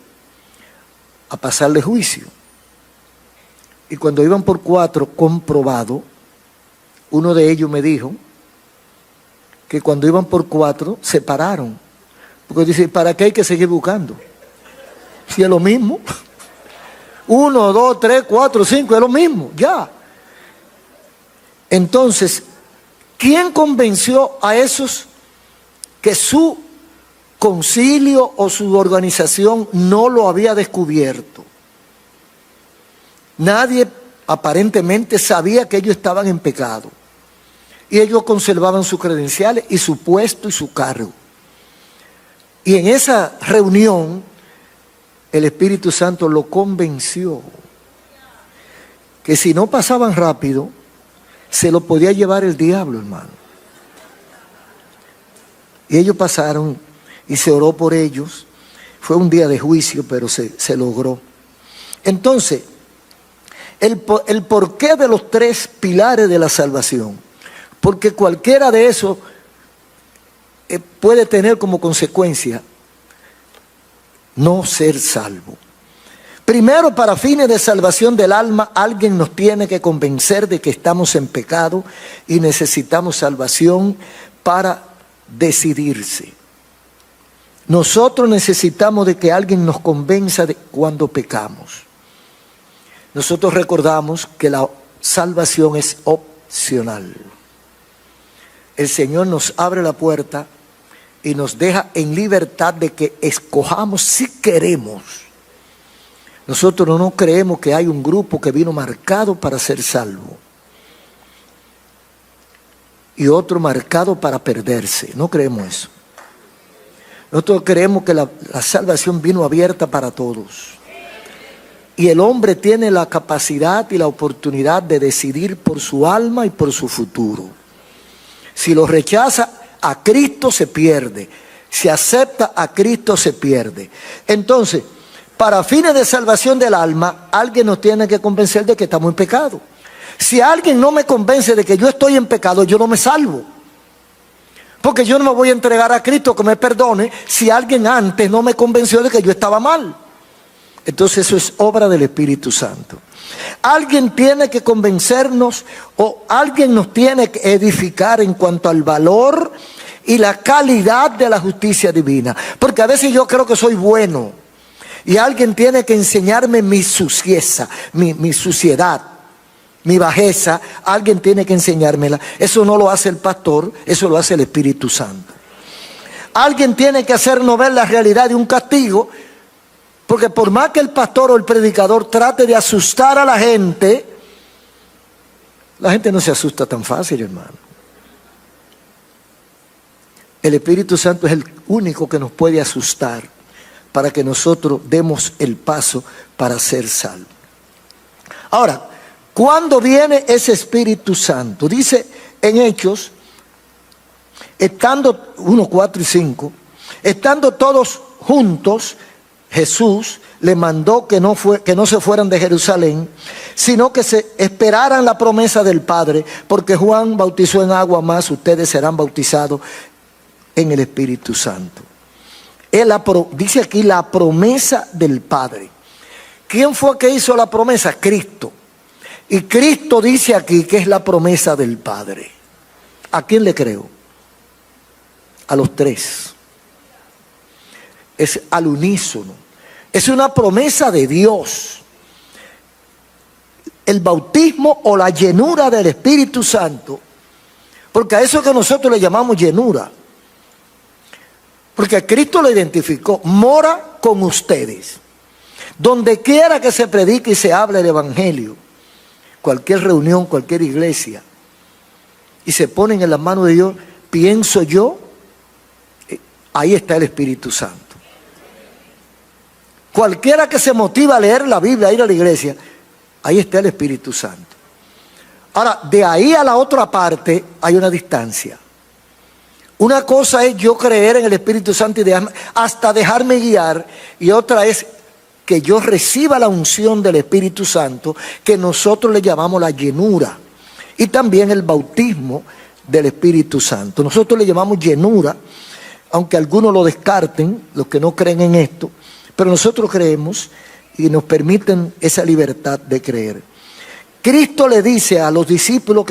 a pasarle juicio. Y cuando iban por 4 comprobado, uno de ellos me dijo que cuando iban por 4 se pararon. Porque dice, ¿para qué hay que seguir buscando? Si es lo mismo. 1, 2, 3, 4, 5, es lo mismo, ya. Entonces, ¿quién convenció a esos que su concilio o su organización no lo había descubierto? Nadie aparentemente sabía que ellos estaban en pecado. Y ellos conservaban sus credenciales y su puesto y su cargo. Y en esa reunión, el Espíritu Santo lo convenció que si no pasaban rápido, se lo podía llevar el diablo, hermano. Y ellos pasaron y se oró por ellos. Fue un día de juicio, pero se logró. Entonces, el porqué de los 3 pilares de la salvación. Porque cualquiera de esos puede tener como consecuencia no ser salvo. Primero, para fines de salvación del alma, alguien nos tiene que convencer de que estamos en pecado y necesitamos salvación para decidirse. Nosotros necesitamos de que alguien nos convenza de cuando pecamos. Nosotros recordamos que la salvación es opcional. El Señor nos abre la puerta y nos deja en libertad de que escojamos si queremos. Nosotros no creemos que hay un grupo que vino marcado para ser salvo y otro marcado para perderse. No creemos eso. Nosotros creemos que la salvación vino abierta para todos. Y el hombre tiene la capacidad y la oportunidad de decidir por su alma y por su futuro. Si lo rechaza a Cristo, se pierde. Si acepta a Cristo, se pierde. Entonces, para fines de salvación del alma, alguien nos tiene que convencer de que estamos en pecado. Si alguien no me convence de que yo estoy en pecado, yo no me salvo. Porque yo no me voy a entregar a Cristo que me perdone si alguien antes no me convenció de que yo estaba mal. Entonces eso es obra del Espíritu Santo. Alguien tiene que convencernos o alguien nos tiene que edificar en cuanto al valor y la calidad de la justicia divina. Porque a veces yo creo que soy bueno y alguien tiene que enseñarme mi suciedad, mi suciedad, mi bajeza. Alguien tiene que enseñármela. Eso no lo hace el pastor, eso lo hace el Espíritu Santo. Alguien tiene que hacernos ver la realidad de un castigo. Porque por más que el pastor o el predicador trate de asustar a la gente no se asusta tan fácil, hermano. El Espíritu Santo es el único que nos puede asustar para que nosotros demos el paso para ser salvos. Ahora, ¿cuándo viene ese Espíritu Santo? Dice en Hechos, estando 1, 4 y 5, estando todos juntos, Jesús le mandó que no se fueran de Jerusalén, sino que se esperaran la promesa del Padre, porque Juan bautizó en agua, mas ustedes serán bautizados en el Espíritu Santo. Dice aquí la promesa del Padre. ¿Quién fue que hizo la promesa? Cristo. Y Cristo dice aquí que es la promesa del Padre. ¿A quién le creo? A los tres. Es al unísono. Es una promesa de Dios. El bautismo o la llenura del Espíritu Santo, porque a eso que nosotros le llamamos llenura, porque Cristo lo identificó, mora con ustedes. Donde quiera que se predique y se hable el Evangelio, cualquier reunión, cualquier iglesia, y se ponen en las manos de Dios, pienso yo, ahí está el Espíritu Santo. Cualquiera que se motiva a leer la Biblia, a ir a la iglesia, ahí está el Espíritu Santo. Ahora, de ahí a la otra parte hay una distancia. Una cosa es yo creer en el Espíritu Santo y hasta dejarme guiar, y otra es que yo reciba la unción del Espíritu Santo, que nosotros le llamamos la llenura, y también el bautismo del Espíritu Santo. Nosotros le llamamos llenura, aunque algunos lo descarten, los que no creen en esto, pero nosotros creemos y nos permiten esa libertad de creer. Cristo le dice a los discípulos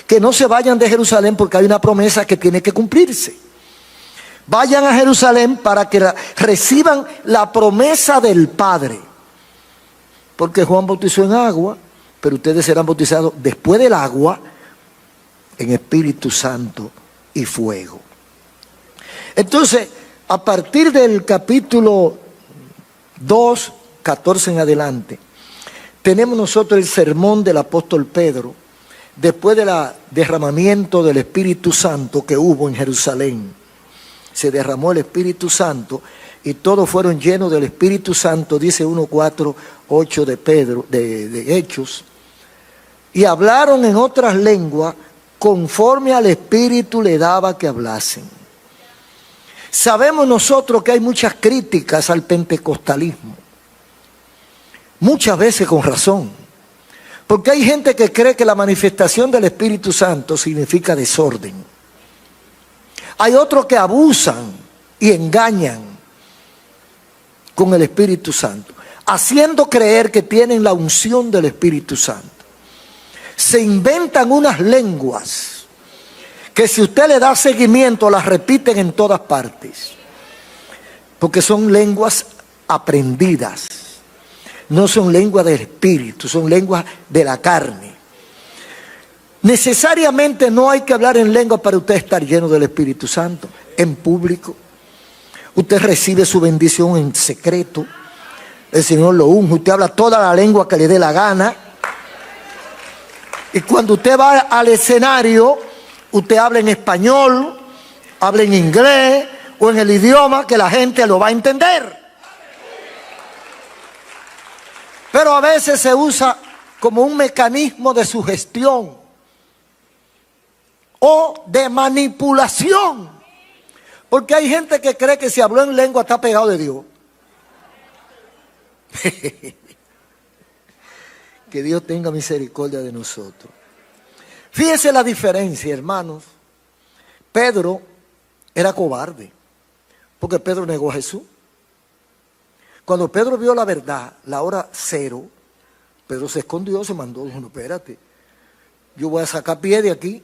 que no se vayan de Jerusalén porque hay una promesa que tiene que cumplirse. Vayan a Jerusalén para que reciban la promesa del Padre. Porque Juan bautizó en agua, pero ustedes serán bautizados después del agua en Espíritu Santo y fuego. Entonces, a partir del capítulo 2, 14 en adelante, tenemos nosotros el sermón del apóstol Pedro, después del derramamiento del Espíritu Santo que hubo en Jerusalén. Se derramó el Espíritu Santo y todos fueron llenos del Espíritu Santo, dice 1, 4, 8 de Pedro, de Hechos, y hablaron en otras lenguas conforme al Espíritu le daba que hablasen. Sabemos nosotros que hay muchas críticas al pentecostalismo. Muchas veces con razón, porque hay gente que cree que la manifestación del Espíritu Santo significa desorden. Hay otros que abusan y engañan con el Espíritu Santo, haciendo creer que tienen la unción del Espíritu Santo. Se inventan unas lenguas que si usted le da seguimiento las repiten en todas partes, porque son lenguas aprendidas. No son lenguas del espíritu, son lenguas de la carne. Necesariamente no hay que hablar en lengua para usted estar lleno del Espíritu Santo, en público. Usted recibe su bendición en secreto. El Señor lo unge, usted habla toda la lengua que le dé la gana. Y cuando usted va al escenario, usted habla en español, habla en inglés o en el idioma que la gente lo va a entender. Pero a veces se usa como un mecanismo de sugestión o de manipulación. Porque hay gente que cree que si habló en lengua está pegado de Dios. Que Dios tenga misericordia de nosotros. Fíjense la diferencia, hermanos. Pedro era cobarde, porque Pedro negó a Jesús. Cuando Pedro vio la verdad, la hora cero, Pedro se escondió, se mandó, dijo, no, espérate, yo voy a sacar pie de aquí,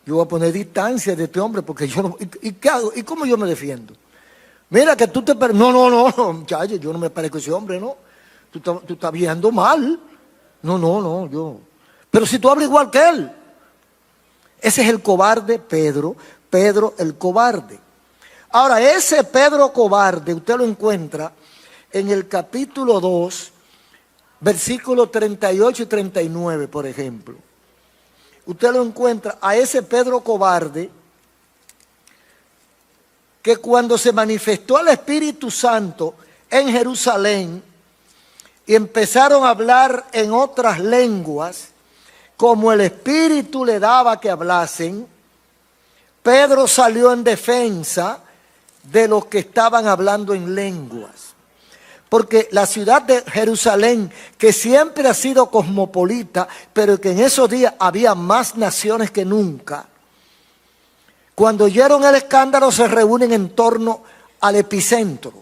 yo voy a poner distancia de este hombre, porque yo no, ¿y qué hago? ¿Y cómo yo me defiendo? Mira que tú te... No, muchacho, yo no me parezco a ese hombre, ¿no? Tú estás viendo mal. No, yo... Pero si tú hablas igual que él. Ese es el cobarde Pedro el cobarde. Ahora, ese Pedro cobarde, usted lo encuentra en el capítulo 2, versículos 38 y 39, por ejemplo. Usted lo encuentra a ese Pedro cobarde que cuando se manifestó el Espíritu Santo en Jerusalén y empezaron a hablar en otras lenguas, como el Espíritu le daba que hablasen, Pedro salió en defensa de los que estaban hablando en lenguas. Porque la ciudad de Jerusalén, que siempre ha sido cosmopolita, pero que en esos días había más naciones que nunca, cuando oyeron el escándalo se reúnen en torno al epicentro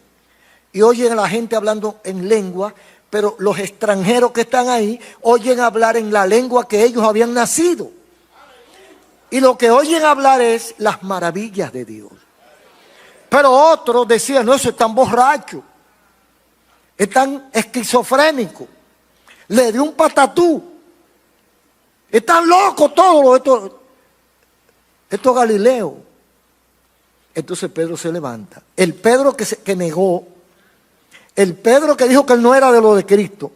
y oyen a la gente hablando en lengua Pero los extranjeros que están ahí oyen hablar en la lengua que ellos habían nacido. Y lo que oyen hablar es las maravillas de Dios. Pero otros decían, no, eso están borrachos, están esquizofrénicos, le dio un patatú, están locos todos estos Galileos. Entonces Pedro se levanta. El Pedro que negó, el Pedro que dijo que él no era de lo de Cristo,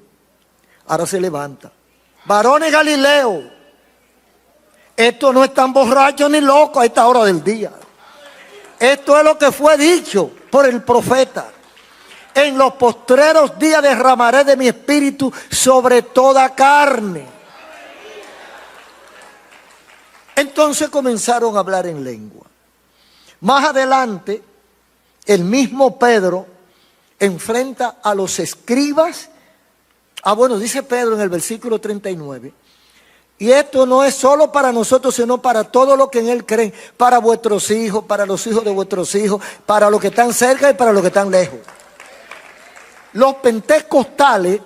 ahora se levanta. Varones Galileos, estos no están borrachos ni locos a esta hora del día. Esto es lo que fue dicho por el profeta. En los postreros días derramaré de mi espíritu sobre toda carne. Entonces comenzaron a hablar en lengua. Más adelante, el mismo Pedro enfrenta a los escribas. Dice Pedro en el versículo 39. Y esto no es solo para nosotros, sino para todos los que en Él creen. Para vuestros hijos, para los hijos de vuestros hijos, para los que están cerca y para los que están lejos. Los pentecostales,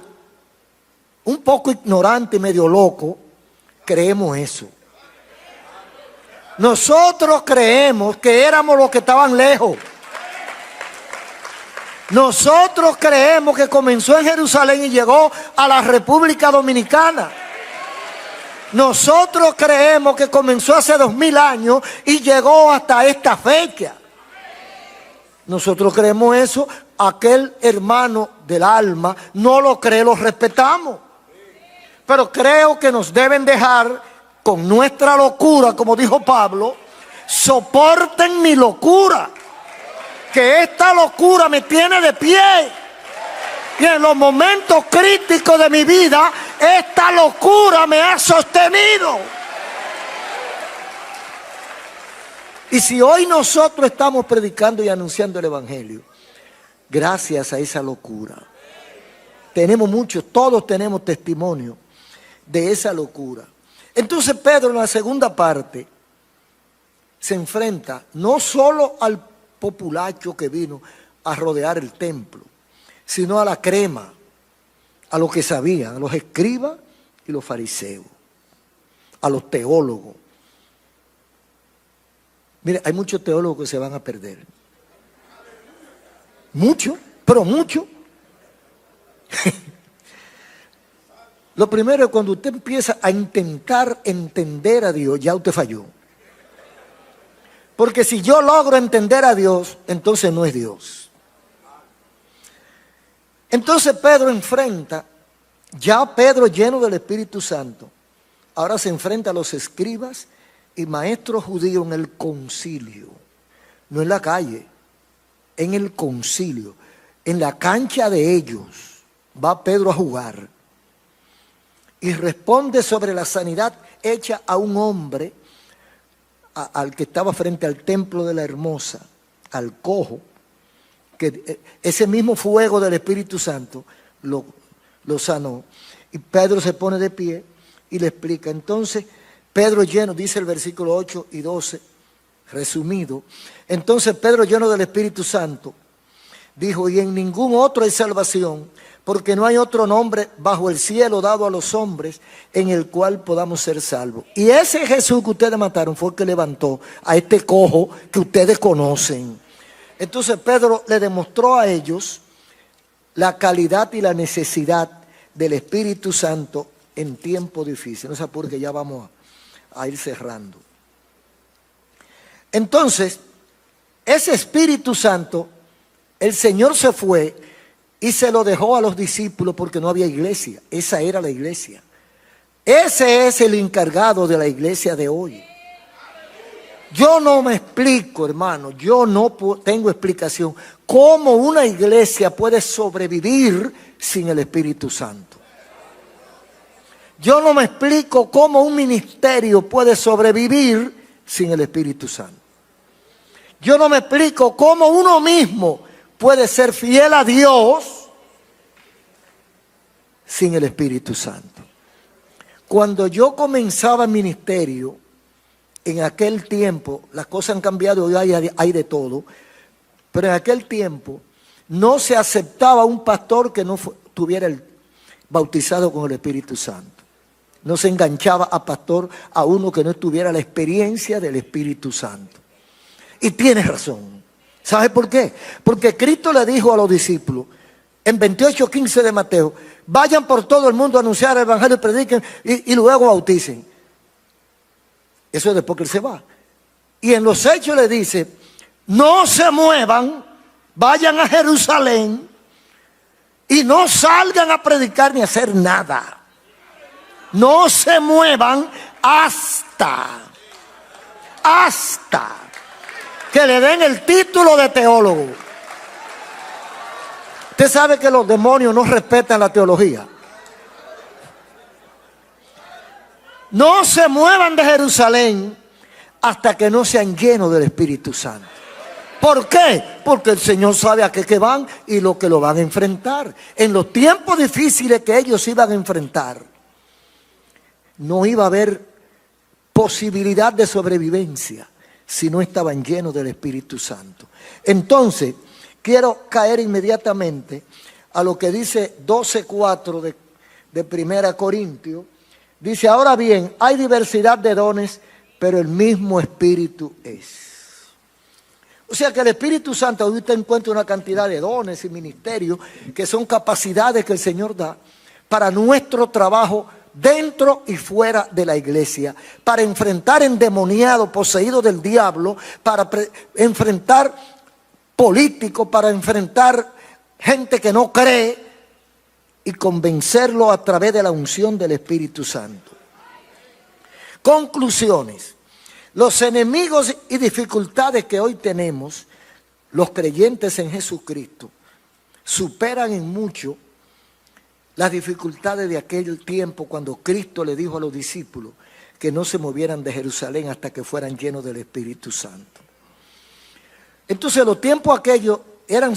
un poco ignorantes y medio locos, creemos eso. Nosotros creemos que éramos los que estaban lejos. Nosotros creemos que comenzó en Jerusalén y llegó a la República Dominicana. Nosotros creemos que comenzó hace 2000 años y llegó hasta esta fecha. Nosotros creemos eso. Aquel hermano del alma no lo cree, lo respetamos. Pero creo que nos deben dejar con nuestra locura, como dijo Pablo, soporten mi locura, que esta locura me tiene de pie. Y en los momentos críticos de mi vida, esta locura me ha sostenido. Y si hoy nosotros estamos predicando y anunciando el Evangelio, gracias a esa locura, tenemos muchos, todos tenemos testimonio de esa locura. Entonces Pedro en la segunda parte se enfrenta no solo al populacho que vino a rodear el templo, sino a la crema, a los que sabían, a los escribas y los fariseos, a los teólogos. Mire, hay muchos teólogos que se van a perder. Muchos, pero muchos. Lo primero es cuando usted empieza a intentar entender a Dios, ya usted falló. Porque si yo logro entender a Dios, entonces no es Dios. Entonces Pedro enfrenta, ya Pedro lleno del Espíritu Santo, ahora se enfrenta a los escribas y maestros judíos en el concilio. No en la calle, en el concilio. En la cancha de ellos va Pedro a jugar. Y responde sobre la sanidad hecha a un hombre, al que estaba frente al templo de la Hermosa, al cojo, que ese mismo fuego del Espíritu Santo lo sanó. Y Pedro se pone de pie y le explica. Entonces, Pedro lleno, dice el versículo 8 y 12, resumido. Entonces Pedro lleno del Espíritu Santo dijo, y en ningún otro hay salvación, porque no hay otro nombre bajo el cielo dado a los hombres en el cual podamos ser salvos. Y ese Jesús que ustedes mataron fue el que levantó a este cojo que ustedes conocen. Entonces Pedro le demostró a ellos la calidad y la necesidad del Espíritu Santo en tiempo difícil. No se apure que ya vamos a ir cerrando. Entonces, ese Espíritu Santo, el Señor se fue y se lo dejó a los discípulos porque no había iglesia. Esa era la iglesia. Ese es el encargado de la iglesia de hoy. Yo no me explico, hermano, yo no tengo explicación cómo una iglesia puede sobrevivir sin el Espíritu Santo. Yo no me explico cómo un ministerio puede sobrevivir sin el Espíritu Santo. Yo no me explico cómo uno mismo puede ser fiel a Dios sin el Espíritu Santo. Cuando yo comenzaba el ministerio, en aquel tiempo, las cosas han cambiado, hoy hay de todo, pero en aquel tiempo no se aceptaba un pastor que no tuviera bautizado con el Espíritu Santo. No se enganchaba a pastor a uno que no tuviera la experiencia del Espíritu Santo. Y tienes razón. ¿Sabe por qué? Porque Cristo le dijo a los discípulos en 28:15 de Mateo: vayan por todo el mundo a anunciar el evangelio, prediquen y luego bauticen. Eso es después que él se va. Y en los Hechos le dice: no se muevan, vayan a Jerusalén y no salgan a predicar ni a hacer nada. No se muevan hasta que le den el título de teólogo. Usted sabe que los demonios no respetan la teología. No se muevan de Jerusalén hasta que no sean llenos del Espíritu Santo. ¿Por qué? Porque el Señor sabe a qué van y lo que lo van a enfrentar. En los tiempos difíciles que ellos iban a enfrentar, no iba a haber posibilidad de sobrevivencia si no estaban llenos del Espíritu Santo. Entonces, quiero caer inmediatamente a lo que dice 12:4 de 1 Corintios. Dice: ahora bien, hay diversidad de dones, pero el mismo Espíritu es. O sea que el Espíritu Santo, hoy usted encuentra una cantidad de dones y ministerios que son capacidades que el Señor da para nuestro trabajo dentro y fuera de la iglesia, para enfrentar endemoniados, poseídos del diablo, para enfrentar políticos, para enfrentar gente que no cree y convencerlo a través de la unción del Espíritu Santo. Conclusiones. Los enemigos y dificultades que hoy tenemos, los creyentes en Jesucristo, superan en mucho las dificultades de aquel tiempo cuando Cristo le dijo a los discípulos que no se movieran de Jerusalén hasta que fueran llenos del Espíritu Santo. Entonces los tiempos aquellos eran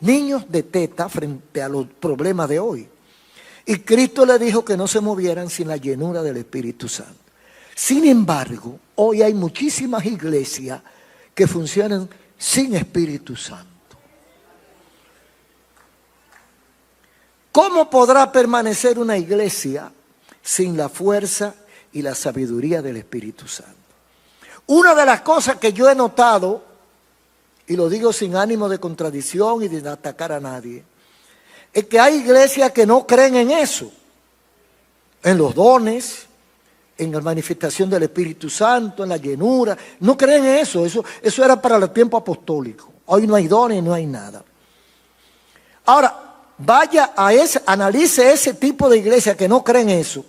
niños de teta frente a los problemas de hoy. Y Cristo le dijo que no se movieran sin la llenura del Espíritu Santo. Sin embargo, hoy hay muchísimas iglesias que funcionan sin Espíritu Santo. ¿Cómo podrá permanecer una iglesia sin la fuerza y la sabiduría del Espíritu Santo? Una de las cosas que yo he notado, y lo digo sin ánimo de contradicción y de atacar a nadie, es que hay iglesias que no creen en eso, en los dones, en la manifestación del Espíritu Santo, en la llenura. No creen en eso. Eso era para el tiempo apostólico. Hoy no hay dones, no hay nada. Ahora, analice ese tipo de iglesia que no creen eso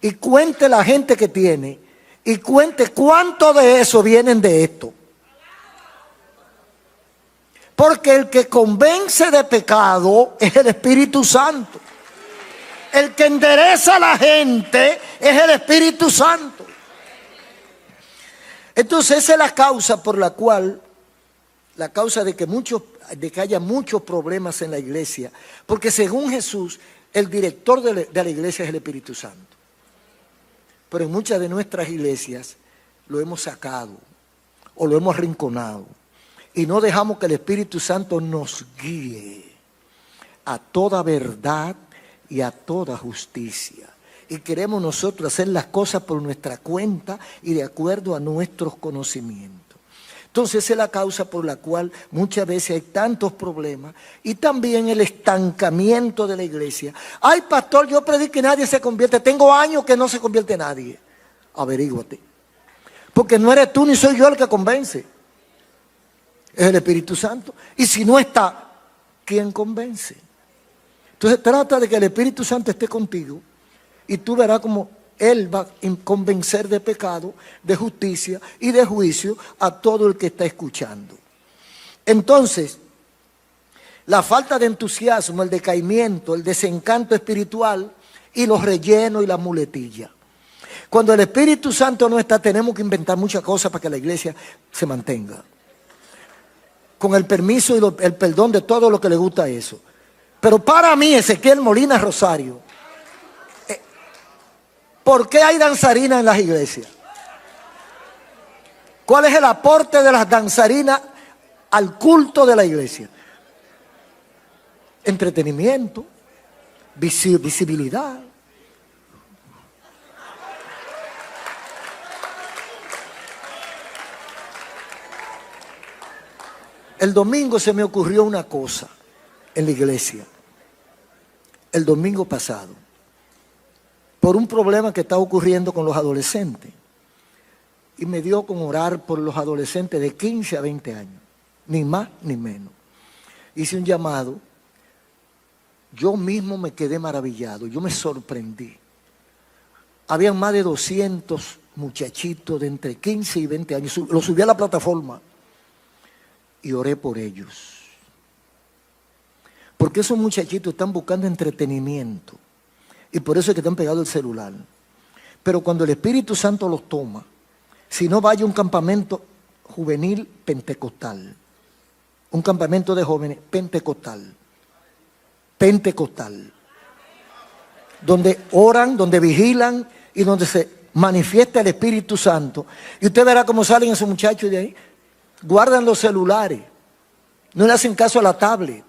y cuente la gente que tiene y cuente cuánto de eso vienen de esto. Porque el que convence de pecado es el Espíritu Santo. El que endereza a la gente es el Espíritu Santo. Entonces esa es la causa por la cual, la causa de que haya muchos problemas en la iglesia. Porque según Jesús, el director de la iglesia es el Espíritu Santo. Pero en muchas de nuestras iglesias lo hemos sacado o lo hemos arrinconado. Y no dejamos que el Espíritu Santo nos guíe a toda verdad y a toda justicia. Y queremos nosotros hacer las cosas por nuestra cuenta y de acuerdo a nuestros conocimientos. Entonces esa es la causa por la cual muchas veces hay tantos problemas y también el estancamiento de la iglesia. Ay, pastor, yo predico y nadie se convierte. Tengo años que no se convierte nadie. Averíguate. Porque no eres tú ni soy yo el que convence. Es el Espíritu Santo. Y si no está, ¿quién convence? Entonces trata de que el Espíritu Santo esté contigo y tú verás como Él va a convencer de pecado, de justicia y de juicio a todo el que está escuchando. Entonces, la falta de entusiasmo, el decaimiento, el desencanto espiritual y los rellenos y las muletillas. Cuando el Espíritu Santo no está, tenemos que inventar muchas cosas para que la iglesia se mantenga. Con el permiso y el perdón de todo lo que le gusta eso. Pero para mí, Ezequiel Molina Rosario, ¿por qué hay danzarinas en las iglesias? ¿Cuál es el aporte de las danzarinas al culto de la iglesia? Entretenimiento. visibilidad. El domingo se me ocurrió una cosa en la iglesia. El domingo pasado. Por un problema que está ocurriendo con los adolescentes. Y me dio con orar por los adolescentes de 15 a 20 años. Ni más ni menos. Hice un llamado. Yo mismo me quedé maravillado. Yo me sorprendí. Habían más de 200 muchachitos de entre 15 y 20 años. Los subí a la plataforma. Y oré por ellos. Porque esos muchachitos están buscando entretenimiento. Y por eso es que están pegados al celular. Pero cuando el Espíritu Santo los toma, si no vaya a un campamento juvenil pentecostal, un campamento de jóvenes pentecostal, donde oran, donde vigilan y donde se manifiesta el Espíritu Santo. Y usted verá cómo salen esos muchachos de ahí. Guardan los celulares, no le hacen caso a la tablet,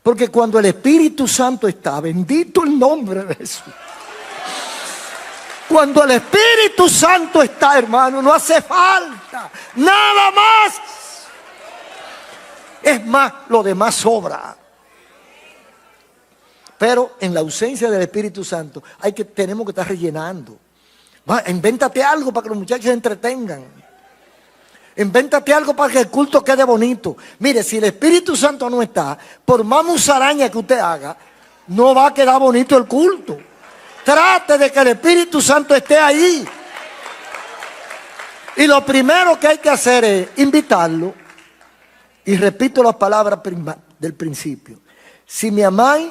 porque cuando el Espíritu Santo está, bendito el nombre de Jesús, cuando el Espíritu Santo está, hermano, no hace falta nada más. Es más, lo demás sobra. Pero en la ausencia del Espíritu Santo tenemos que estar rellenando. Invéntate algo para que los muchachos se entretengan. Invéntate algo para que el culto quede bonito. Mire, si el Espíritu Santo no está, por más musaraña que usted haga, no va a quedar bonito el culto. Trate de que el Espíritu Santo esté ahí. Y lo primero que hay que hacer es invitarlo. Y repito las palabras del principio. Si me amáis,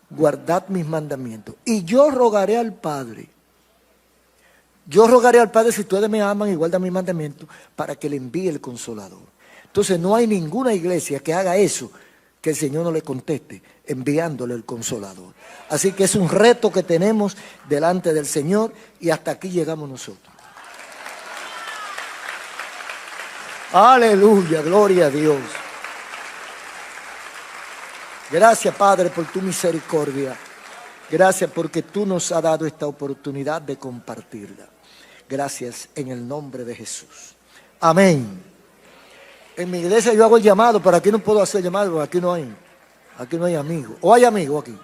guardad mis mandamientos. Y yo rogaré al Padre. Yo rogaré al Padre, si ustedes me aman y guardan mis mandamientos, para que le envíe el Consolador. Entonces no hay ninguna iglesia que haga eso, que el Señor no le conteste, enviándole el Consolador. Así que es un reto que tenemos delante del Señor y hasta aquí llegamos nosotros. Aleluya, gloria a Dios. Gracias, Padre, por tu misericordia. Gracias porque tú nos has dado esta oportunidad de compartirla. Gracias en el nombre de Jesús. Amén. En mi iglesia yo hago el llamado, pero aquí no puedo hacer llamado, porque aquí no hay amigos. ¿O hay amigos aquí?